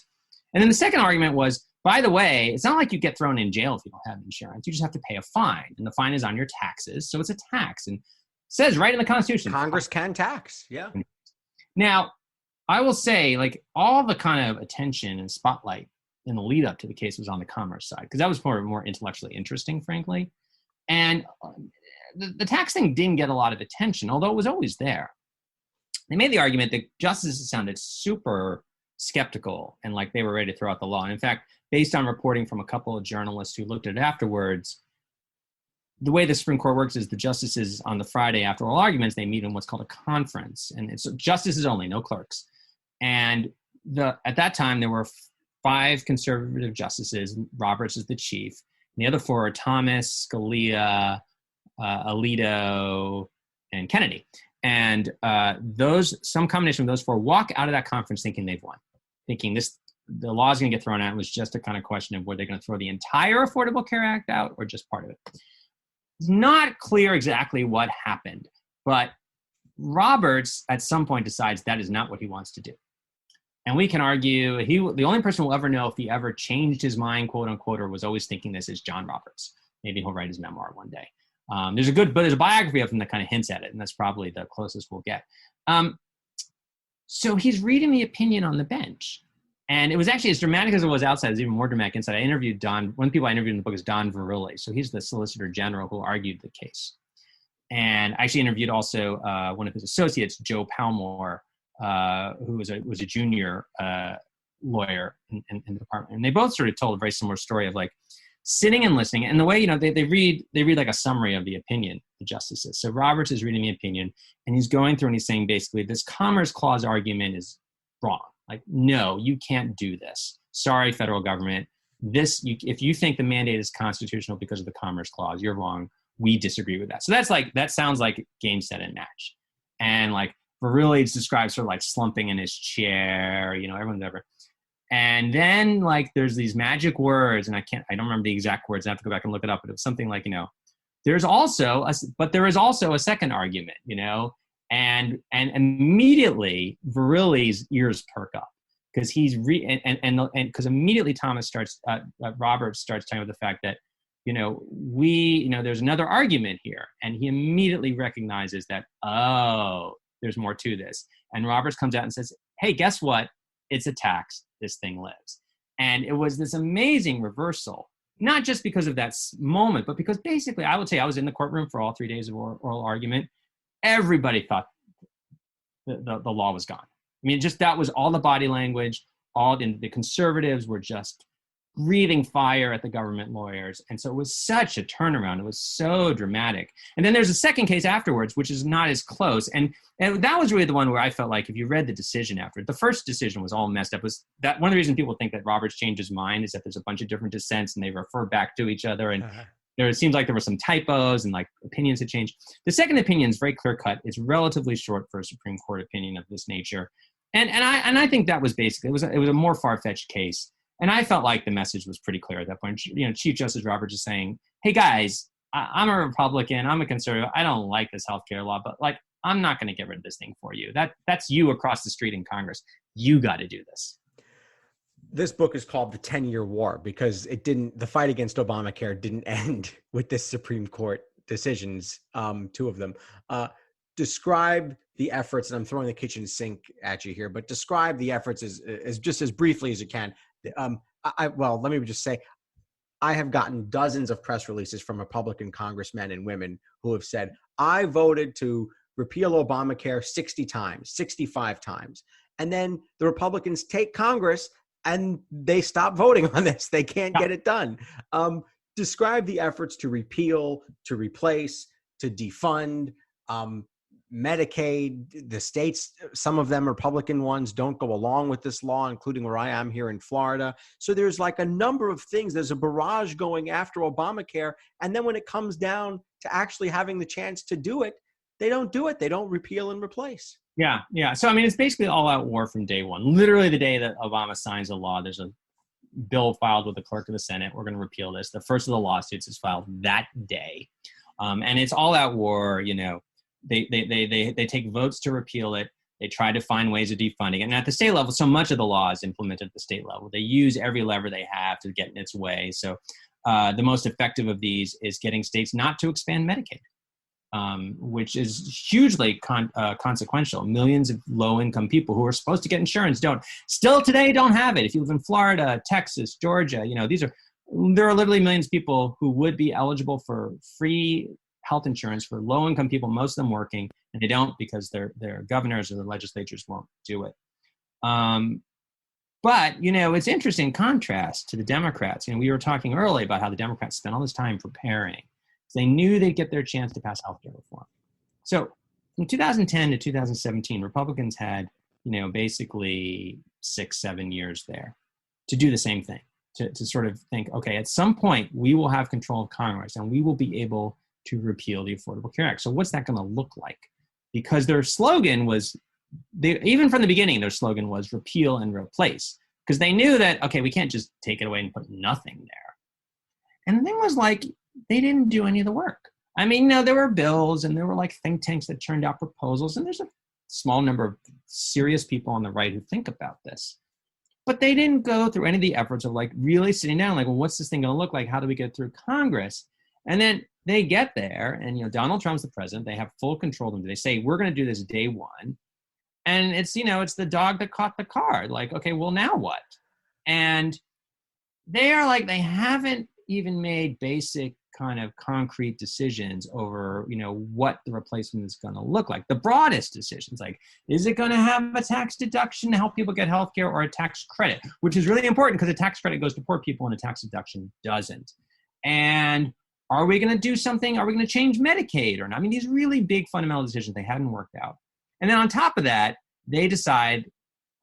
And then the second argument was, by the way, it's not like you get thrown in jail if you don't have insurance. You just have to pay a fine. And the fine is on your taxes. So it's a tax. And it says right in the Constitution. Congress can tax. Yeah. Now, I will say, like, all the kind of attention and spotlight in the lead up to the case was on the commerce side, because that was more intellectually interesting, frankly. And the tax thing didn't get a lot of attention, although it was always there. They made the argument that justices sounded super skeptical and like they were ready to throw out the law. And in fact, based on reporting from a couple of journalists who looked at it afterwards, the way the Supreme Court works is the justices on the Friday after oral arguments, they meet in what's called a conference. And it's justices only, no clerks. And at that time, there were 5 conservative justices. Roberts is the chief. And the other 4 are Thomas, Scalia, Alito, and Kennedy. And some combination of those 4 walk out of that conference thinking they've won, thinking the law is going to get thrown out. It was just a kind of question of were they going to throw the entire Affordable Care Act out or just part of it. It's not clear exactly what happened, but Roberts at some point decides that is not what he wants to do. And we can argue the only person we'll ever know if he ever changed his mind, quote unquote, or was always thinking this is John Roberts. Maybe he'll write his memoir one day. There's a biography of him that kind of hints at it, and that's probably the closest we'll get. So he's reading the opinion on the bench. And it was actually as dramatic as it was outside, it was even more dramatic inside. I interviewed one of the people I interviewed in the book is Don Verrilli. So he's the Solicitor General who argued the case. And I actually interviewed also one of his associates, Joe Palmore, who was a junior lawyer in the department. And they both sort of told a very similar story of like sitting and listening. And the way, they read like a summary of the opinion, the justices. So Roberts is reading the opinion and he's going through and he's saying basically this Commerce Clause argument is wrong. Like, no, you can't do this. Sorry, federal government. If you think the mandate is constitutional because of the Commerce Clause, you're wrong. We disagree with that. So that sounds like game, set, and match. And like Verrilli describes sort of like slumping in his chair, everyone's ever. And then like there's these magic words, and I don't remember the exact words. I have to go back and look it up, but it was something like, there is also a second argument, and immediately Verrilli's ears perk up because he's because immediately Roberts starts talking about the fact that, there's another argument here. And he immediately recognizes that, there's more to this. And Roberts comes out and says, hey, guess what? It's a tax. This thing lives. And it was this amazing reversal, not just because of that moment, but because basically I would say I was in the courtroom for all 3 days of oral argument. Everybody thought the law was gone. I mean, that was all the body language. The conservatives were just breathing fire at the government lawyers. And so it was such a turnaround. It was so dramatic. And then there's a second case afterwards, which is not as close. And that was really the one where I felt like if you read the decision after it, the first decision was all messed up. Was that one of the reasons people think that Roberts changed his mind is that there's a bunch of different dissents and they refer back to each other. And it seems like there were some typos and like opinions had changed. The second opinion is very clear cut. It's relatively short for a Supreme Court opinion of this nature. And I think that was basically, it was a more far-fetched case. And I felt like the message was pretty clear at that point. Chief Justice Roberts is saying, hey guys, I'm a Republican, I'm a conservative, I don't like this healthcare law, but like, I'm not going to get rid of this thing for you. That's you across the street in Congress. You got to do this. This book is called The 10-Year War because the fight against Obamacare didn't end with this Supreme Court decisions, two of them. Describe the efforts, and I'm throwing the kitchen sink at you here, but describe the efforts as just as briefly as you can. Well, let me just say, I have gotten dozens of press releases from Republican congressmen and women who have said, I voted to repeal Obamacare 60 times, 65 times. And then the Republicans take Congress and they stop voting on this. They can't get it done. Describe the efforts to repeal, to replace, to defund, Medicaid. The states, some of them Republican ones, don't go along with this law, including where I am here in Florida. So there's like a number of things. There's a barrage going after Obamacare. And then when it comes down to actually having the chance to do it, they don't do it. They don't repeal and replace. Yeah. So, I mean, it's basically all out war from day one. Literally the day that Obama signs a law, there's a bill filed with the clerk of the Senate. We're going to repeal this. The first of the lawsuits is filed that day. And it's all out war, They take votes to repeal it. They try to find ways of defunding it. And at the state level, so much of the law is implemented at the state level. They use every lever they have to get in its way. So the most effective of these is getting states not to expand Medicaid, which is hugely consequential. Millions of low-income people who are supposed to get insurance still today don't have it. If you live in Florida, Texas, Georgia, there are literally millions of people who would be eligible for free health insurance for low-income people, most of them working, and they don't because their governors or the legislatures won't do it. But, it's interesting contrast to the Democrats. We were talking earlier about how the Democrats spent all this time preparing. They knew they'd get their chance to pass healthcare reform. So from 2010 to 2017, Republicans had, basically 6-7 years there to do the same thing, to sort of think, okay, at some point we will have control of Congress and we will be able to repeal the Affordable Care Act. So what's that going to look like? Because their slogan was, even from the beginning, their slogan was repeal and replace, because they knew that, okay, we can't just take it away and put nothing there. And the thing was like, they didn't do any of the work. I mean, there were bills and there were like think tanks that churned out proposals, and there's a small number of serious people on the right who think about this. But they didn't go through any of the efforts of like really sitting down, like, well, what's this thing going to look like? How do we get through Congress? And then they get there, and Donald Trump's the president. They have full control of them. They say, we're going to do this day one. And it's, it's the dog that caught the card. Like, okay, well, now what? And they are like, they haven't even made basic kind of concrete decisions over, what the replacement is going to look like. The broadest decisions, like, is it going to have a tax deduction to help people get healthcare, or a tax credit, which is really important because a tax credit goes to poor people and a tax deduction doesn't. And are we going to do something? Are we going to change Medicaid or not? I mean, these really big fundamental decisions, they hadn't worked out. And then on top of that, they decide,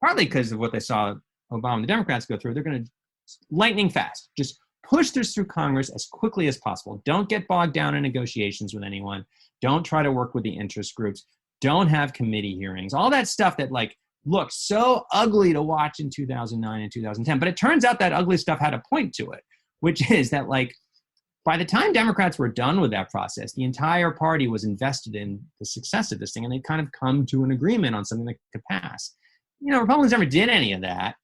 partly because of what they saw Obama and the Democrats go through, they're going to lightning fast, just push this through Congress as quickly as possible. Don't get bogged down in negotiations with anyone. Don't try to work with the interest groups. Don't have committee hearings. All that stuff that like looked so ugly to watch in 2009 and 2010. But it turns out that ugly stuff had a point to it, which is that like by the time Democrats were done with that process, the entire party was invested in the success of this thing, and they'd kind of come to an agreement on something that could pass. Republicans never did any of that.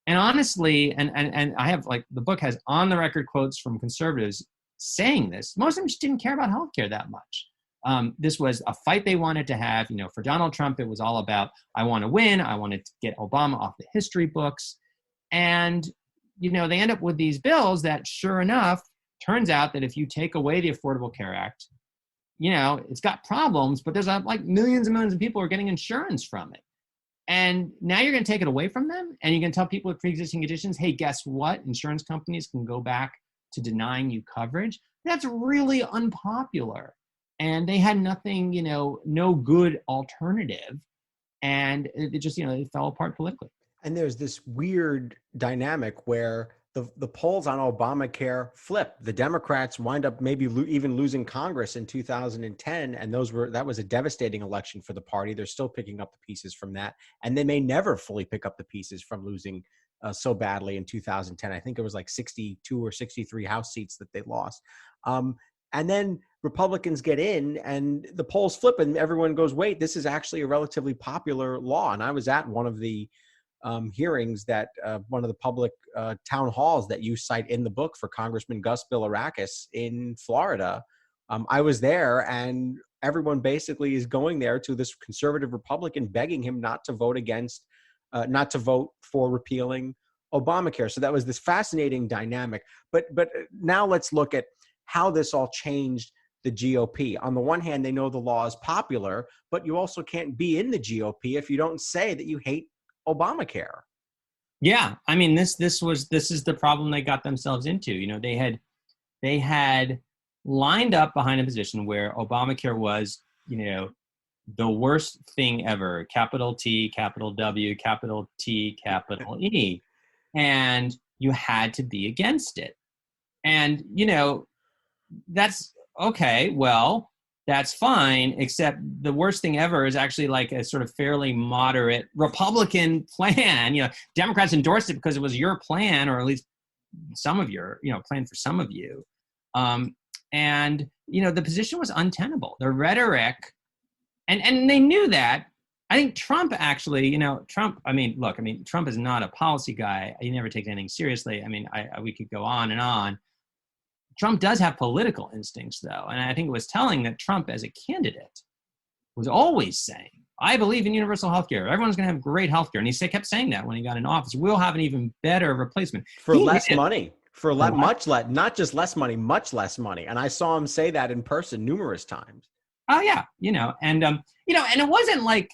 And honestly, and I have like, the book has on the record quotes from conservatives saying this. Most of them just didn't care about healthcare that much. This was a fight they wanted to have. For Donald Trump, it was all about, I want to win. I want to get Obama off the history books. And, they end up with these bills that, sure enough, turns out that if you take away the Affordable Care Act, it's got problems, but there's like millions and millions of people who are getting insurance from it. And now you're going to take it away from them, and you're going to tell people with pre-existing conditions, hey, guess what? Insurance companies can go back to denying you coverage. That's really unpopular. And they had nothing, no good alternative. And it just, it fell apart politically. And there's this weird dynamic where the polls on Obamacare flip. The Democrats wind up maybe even losing Congress in 2010, and that was a devastating election for the party. They're still picking up the pieces from that, and they may never fully pick up the pieces from losing so badly in 2010. I think it was like 62 or 63 House seats that they lost. And then Republicans get in, and the polls flip, and everyone goes, wait, this is actually a relatively popular law. And I was at one of the hearings that one of the public town halls that you cite in the book for Congressman Gus Bilirakis in Florida. I was there, and everyone basically is going there to this conservative Republican begging him not to vote for repealing Obamacare. So that was this fascinating dynamic. But now let's look at how this all changed the GOP. On the one hand, they know the law is popular, but you also can't be in the GOP if you don't say that you hate Obamacare. Yeah, I mean, this is the problem they got themselves into. They had lined up behind a position where Obamacare was, the worst thing ever. Capital T, capital W, capital T, capital E, and you had to be against it. And that's okay. Well, that's fine, except the worst thing ever is actually like a sort of fairly moderate Republican plan. Democrats endorsed it because it was your plan, or at least some of your, plan for some of you. And the position was untenable. The rhetoric, and they knew that. I think Trump actually, Trump is not a policy guy. He never takes anything seriously. I mean, we could go on and on. Trump does have political instincts, though, and I think it was telling that Trump, as a candidate, was always saying, I believe in universal health care. Everyone's going to have great health care. And he kept saying that when he got in office. We'll have an even better replacement. For less money. Much less, not just less money, much less money. And I saw him say that in person numerous times. Oh, yeah. And it wasn't like,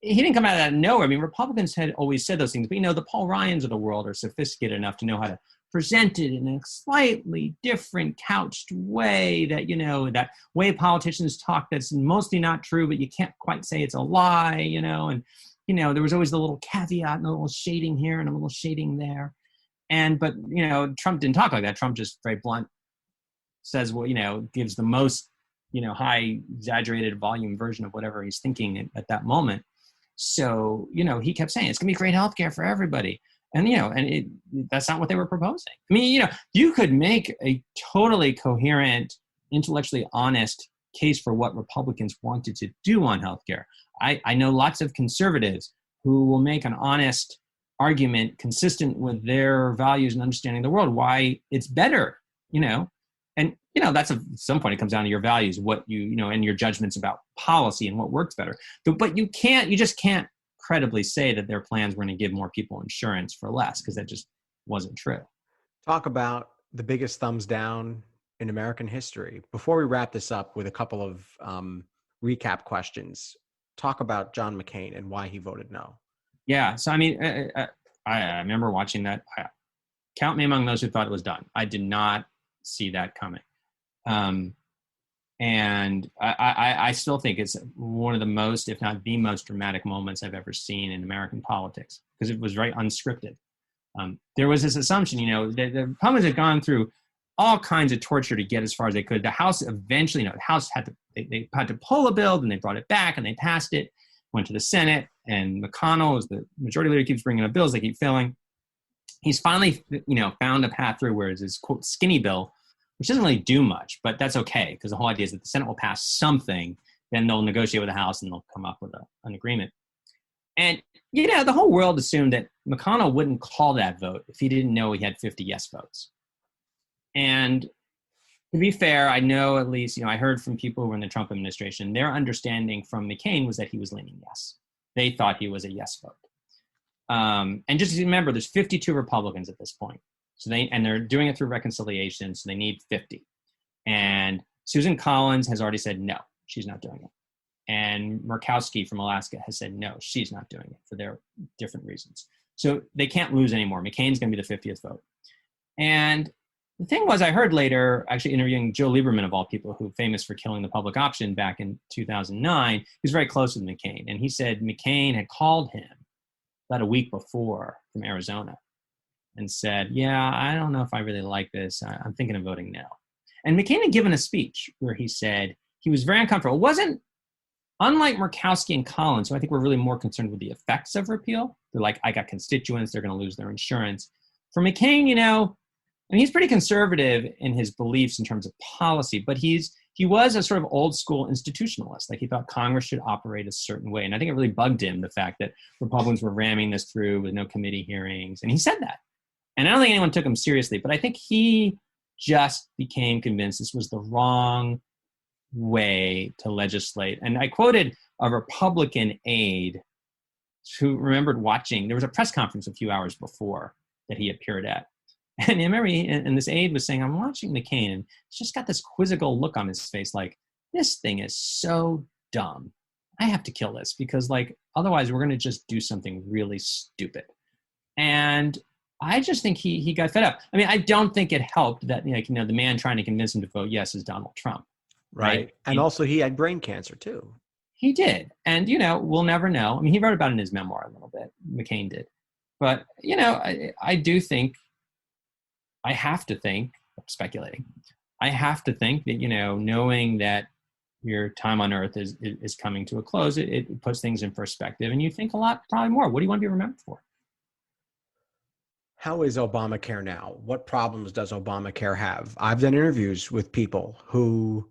he didn't come out of nowhere. I mean, Republicans had always said those things, but the Paul Ryans of the world are sophisticated enough to know how to present it in a slightly different couched way, that that way politicians talk that's mostly not true, but you can't quite say it's a lie, and there was always the little caveat and a little shading here and a little shading there. But Trump didn't talk like that. Trump just very blunt says gives the most high exaggerated volume version of whatever he's thinking at that moment. So he kept saying it's gonna be great healthcare for everybody. And that's not what they were proposing. I mean, you could make a totally coherent intellectually honest case for what Republicans wanted to do on healthcare. I know lots of conservatives who will make an honest argument consistent with their values and understanding of the world, why it's better, and that's at some point it comes down to your values, what and your judgments about policy and what works better. But you just can't credibly say that their plans were going to give more people insurance for less, because that just wasn't true. Talk about the biggest thumbs down in American history. Before we wrap this up with a couple of recap questions, talk about John McCain and why he voted no. Yeah. So, I remember watching that. Count me among those who thought it was done. I did not see that coming. And I still think it's one of the most, if not the most dramatic moments I've ever seen in American politics, because it was very unscripted. There was this assumption, the Republicans had gone through all kinds of torture to get as far as they could. The House eventually, the House they had to pull a bill, and they brought it back and they passed it, went to the Senate, and McConnell, as the majority leader, keeps bringing up bills, they keep failing. He's finally, found a path through where it's his, quote, skinny bill, which doesn't really do much, but that's okay, because the whole idea is that the Senate will pass something, then they'll negotiate with the House and they'll come up with an agreement. And, the whole world assumed that McConnell wouldn't call that vote if he didn't know he had 50 yes votes. And to be fair, I know at least, I heard from people who were in the Trump administration, their understanding from McCain was that he was leaning yes. They thought he was a yes vote. And just remember, there's 52 Republicans at this point. So they're doing it through reconciliation, so they need 50. And Susan Collins has already said no, she's not doing it. And Murkowski from Alaska has said no, she's not doing it for their different reasons. So they can't lose anymore. McCain's going to be the 50th vote. And the thing was, I heard later, actually interviewing Joe Lieberman, of all people, who famous for killing the public option back in 2009, he was very close with McCain. And he said McCain had called him about a week before from Arizona and said, yeah, I don't know if I really like this. I'm thinking of voting no. And McCain had given a speech where he said he was very uncomfortable. It wasn't, unlike Murkowski and Collins, who I think were really more concerned with the effects of repeal. They're like, I got constituents, they're going to lose their insurance. For McCain, he's pretty conservative in his beliefs in terms of policy, but he was a sort of old school institutionalist. Like, he thought Congress should operate a certain way. And I think it really bugged him, the fact that Republicans were ramming this through with no committee hearings. And he said that. And I don't think anyone took him seriously, but I think he just became convinced this was the wrong way to legislate. And I quoted a Republican aide who remembered watching, there was a press conference a few hours before that he appeared at. And I remember and this aide was saying, I'm watching McCain, and he's just got this quizzical look on his face, like, this thing is so dumb. I have to kill this, because otherwise we're going to just do something really stupid. And I just think he got fed up. I don't think it helped that, the man trying to convince him to vote yes is Donald Trump. Right. And also he had brain cancer too. He did. And, we'll never know. He wrote about it in his memoir a little bit. McCain did. But, I do think, I have to think, I'm speculating, I have to think that, knowing that your time on earth is coming to a close, it puts things in perspective, and you think a lot, probably more. What do you want to be remembered for? How is Obamacare now? What problems does Obamacare have? I've done interviews with people who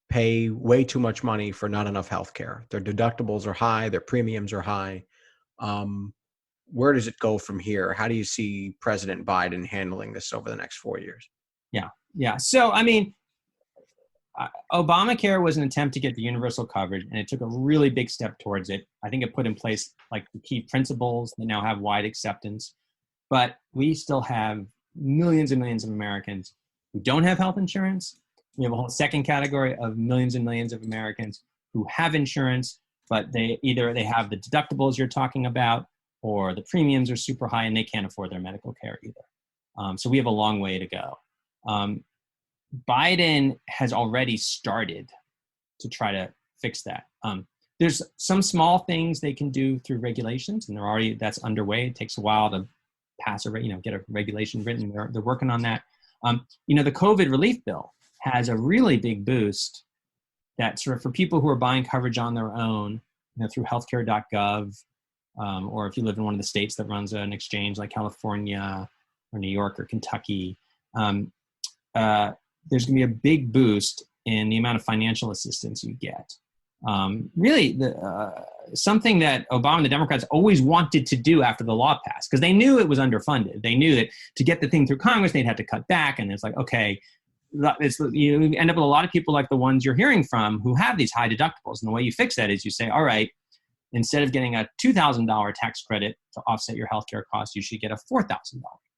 pay way too much money for not enough health care. Their deductibles are high, their premiums are high. Where does it go from here? How do you see President Biden handling this over the next 4 years? Yeah. So, Obamacare was an attempt to get the universal coverage, and it took a really big step towards it. I think it put in place the key principles that now have wide acceptance. But we still have millions and millions of Americans who don't have health insurance. We have a whole second category of millions and millions of Americans who have insurance, but they have the deductibles you're talking about, or the premiums are super high and they can't afford their medical care either. So we have a long way to go. Biden has already started to try to fix that. There's some small things they can do through regulations, and that's underway. It takes a while to pass get a regulation written. They're working on that. The COVID relief bill has a really big boost that sort of for people who are buying coverage on their own, through healthcare.gov, or if you live in one of the states that runs an exchange like California or New York or Kentucky, there's going to be a big boost in the amount of financial assistance you get. Really, something that Obama and the Democrats always wanted to do after the law passed, because they knew it was underfunded. They knew that to get the thing through Congress, they'd have to cut back. And it's like, okay, you end up with a lot of people like the ones you're hearing from who have these high deductibles. And the way you fix that is you say, all right, instead of getting a $2,000 tax credit to offset your healthcare costs, you should get a $4,000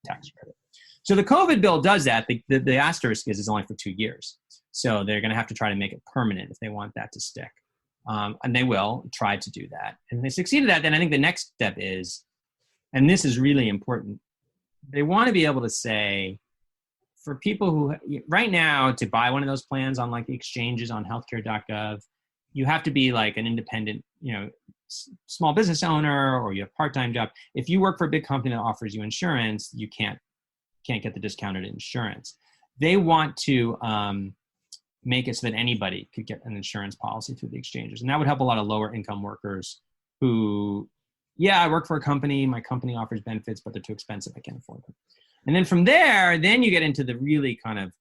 tax credit. So the COVID bill does that. The asterisk is it's only for 2 years. So they're going to have to try to make it permanent if they want that to stick. And they will try to do that. And if they succeed at that, then I think the next step is, and this is really important, they want to be able to say, for people who, right now, to buy one of those plans on like the exchanges on healthcare.gov, you have to be like an independent, small business owner, or you have a part-time job. If you work for a big company that offers you insurance, you can't get the discounted insurance. They want to make it so that anybody could get an insurance policy through the exchanges. And that would help a lot of lower income workers who, I work for a company, my company offers benefits, but they're too expensive, I can't afford them. And then from there, then you get into the really kind of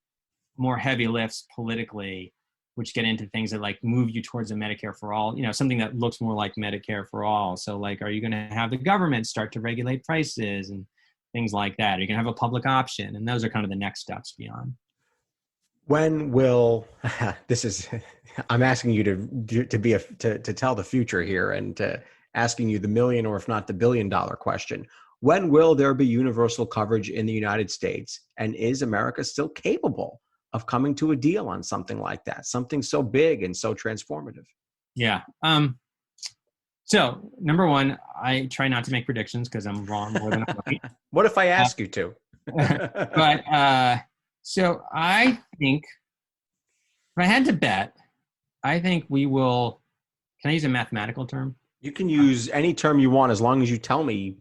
more heavy lifts politically, which get into things that like move you towards a Medicare for all, something that looks more like Medicare for all. So like, are you going to have the government start to regulate prices and things like that? Are you going to have a public option? And those are kind of the next steps beyond. When will I'm asking you to tell the future here, and asking you the million, or if not the $1 billion question. When will there be universal coverage in the United States? And is America still capable of coming to a deal on something like that? Something so big and so transformative? Yeah. So number one, I try not to make predictions because I'm wrong more than I'm right. What if I ask you to? So I think, if I had to bet, I think we will, can I use a mathematical term? You can use any term you want, as long as you tell me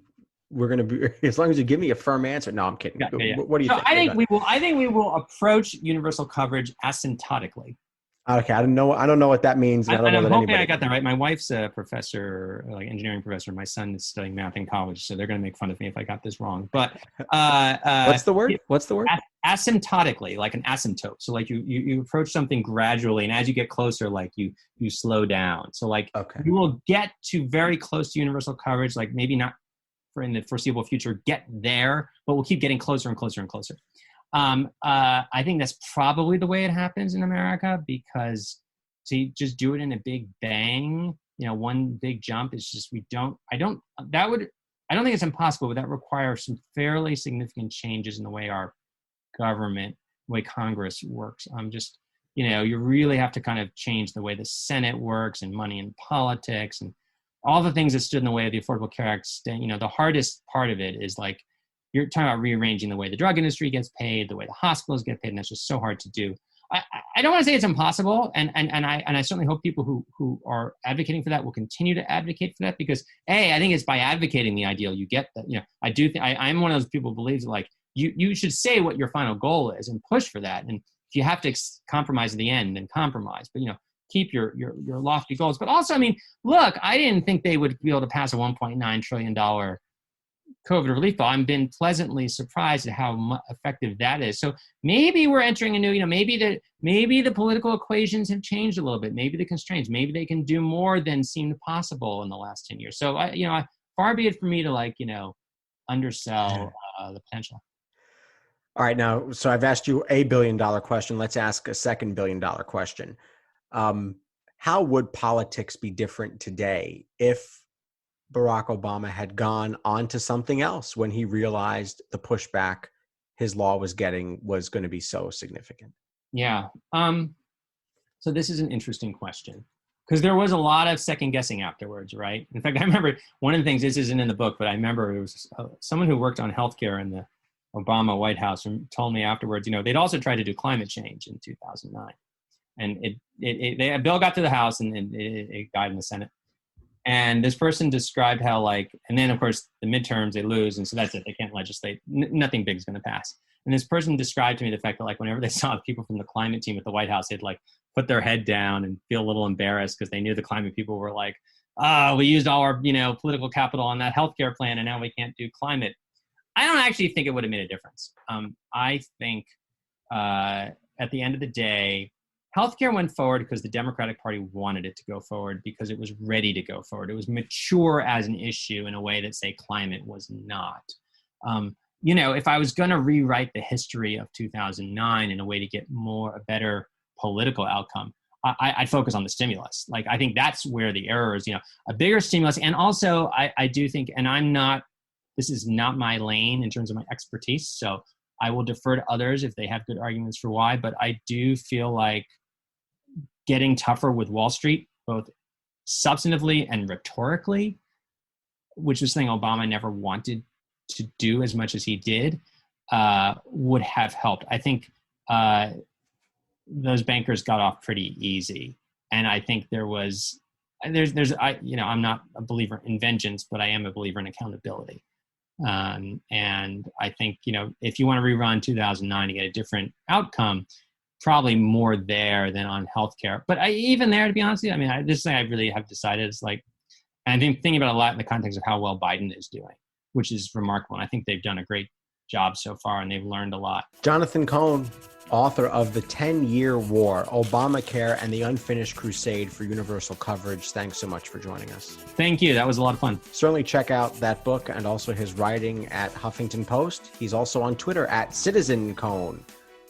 we're going to be, as long as you give me a firm answer. No, I'm kidding. Yeah. What do you think? I think we will approach universal coverage asymptotically. Okay, I don't know what that means. And I'm hoping I got that right. My wife's a professor, like engineering professor. My son is studying math in college, so they're going to make fun of me if I got this wrong. But what's the word? Asymptotically, like an asymptote. So like you approach something gradually, and as you get closer, like you slow down. So like you will get to very close to universal coverage, like maybe not for in the foreseeable future, get there, but we'll keep getting closer and closer and closer. I think that's probably the way it happens in America, because to just do it in a big bang, one big jump is just, I don't think it's impossible, but that requires some fairly significant changes in the way our government, the way Congress works. You really have to kind of change the way the Senate works, and money in politics, and all the things that stood in the way of the Affordable Care Act. The hardest part of it is like, you're talking about rearranging the way the drug industry gets paid, the way the hospitals get paid, and that's just so hard to do. I don't want to say it's impossible, and I certainly hope people who are advocating for that will continue to advocate for that, because I think it's by advocating the ideal you get that. I'm one of those people who believes that like you should say what your final goal is and push for that, and if you have to compromise at the end, then compromise. But keep your lofty goals. But also, look, I didn't think they would be able to pass a $1.9 trillion COVID relief bill. I've been pleasantly surprised at how effective that is. So maybe we're entering a new, maybe the political equations have changed a little bit. Maybe the constraints, maybe they can do more than seemed possible in the last 10 years. So far be it for me to undersell the potential. All right. Now, so I've asked you a $1 billion question. Let's ask a second $1 billion question. How would politics be different today if Barack Obama had gone on to something else when he realized the pushback his law was getting was going to be so significant? Yeah. So this is an interesting question, because there was a lot of second guessing afterwards, right? In fact, I remember one of the things, this isn't in the book, but I remember it was someone who worked on healthcare in the Obama White House and told me afterwards, they'd also tried to do climate change in 2009. And a bill got to the House and it died in the Senate. And this person described how and then of course the midterms they lose, and so that's it. They can't legislate. Nothing big is going to pass. And this person described to me the fact that whenever they saw people from the climate team at the White House, they'd put their head down and feel a little embarrassed because they knew the climate people were we used all our political capital on that healthcare plan, and now we can't do climate. I don't actually think it would have made a difference. I think at the end of the day, healthcare went forward because the Democratic Party wanted it to go forward, because it was ready to go forward. It was mature as an issue in a way that, say, climate was not. If I was going to rewrite the history of 2009 in a way to get a better political outcome, I'd focus on the stimulus. Like, I think that's where the error is, a bigger stimulus. And also, I do think, and this is not my lane in terms of my expertise, so I will defer to others if they have good arguments for why, but I do feel like getting tougher with Wall Street, both substantively and rhetorically, which was something Obama never wanted to do as much as he did, would have helped. I think those bankers got off pretty easy, and I think I'm not a believer in vengeance, but I am a believer in accountability. And I think if you want to rerun 2009 to get a different outcome, probably more there than on healthcare. But even there, to be honest with you, this thing I really have decided is like, and I've been thinking about it a lot in the context of how well Biden is doing, which is remarkable. And I think they've done a great job so far, and they've learned a lot. Jonathan Cohn, author of The 10-Year War, Obamacare and the Unfinished Crusade for Universal Coverage. Thanks so much for joining us. Thank you. That was a lot of fun. Certainly check out that book and also his writing at Huffington Post. He's also on Twitter at Citizen Cohn.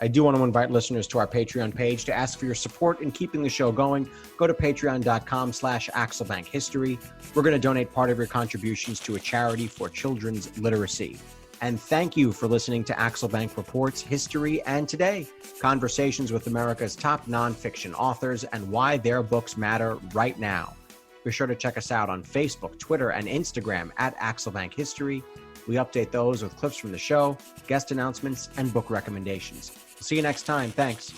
I do want to invite listeners to our Patreon page to ask for your support in keeping the show going. Go to patreon.com/AxelBankHistory. We're going to donate part of your contributions to a charity for children's literacy. And thank you for listening to Axel Bank Reports History and Today, conversations with America's top nonfiction authors and why their books matter right now. Be sure to check us out on Facebook, Twitter, and Instagram at Axel Bank History. We update those with clips from the show, guest announcements, and book recommendations. We'll see you next time. Thanks.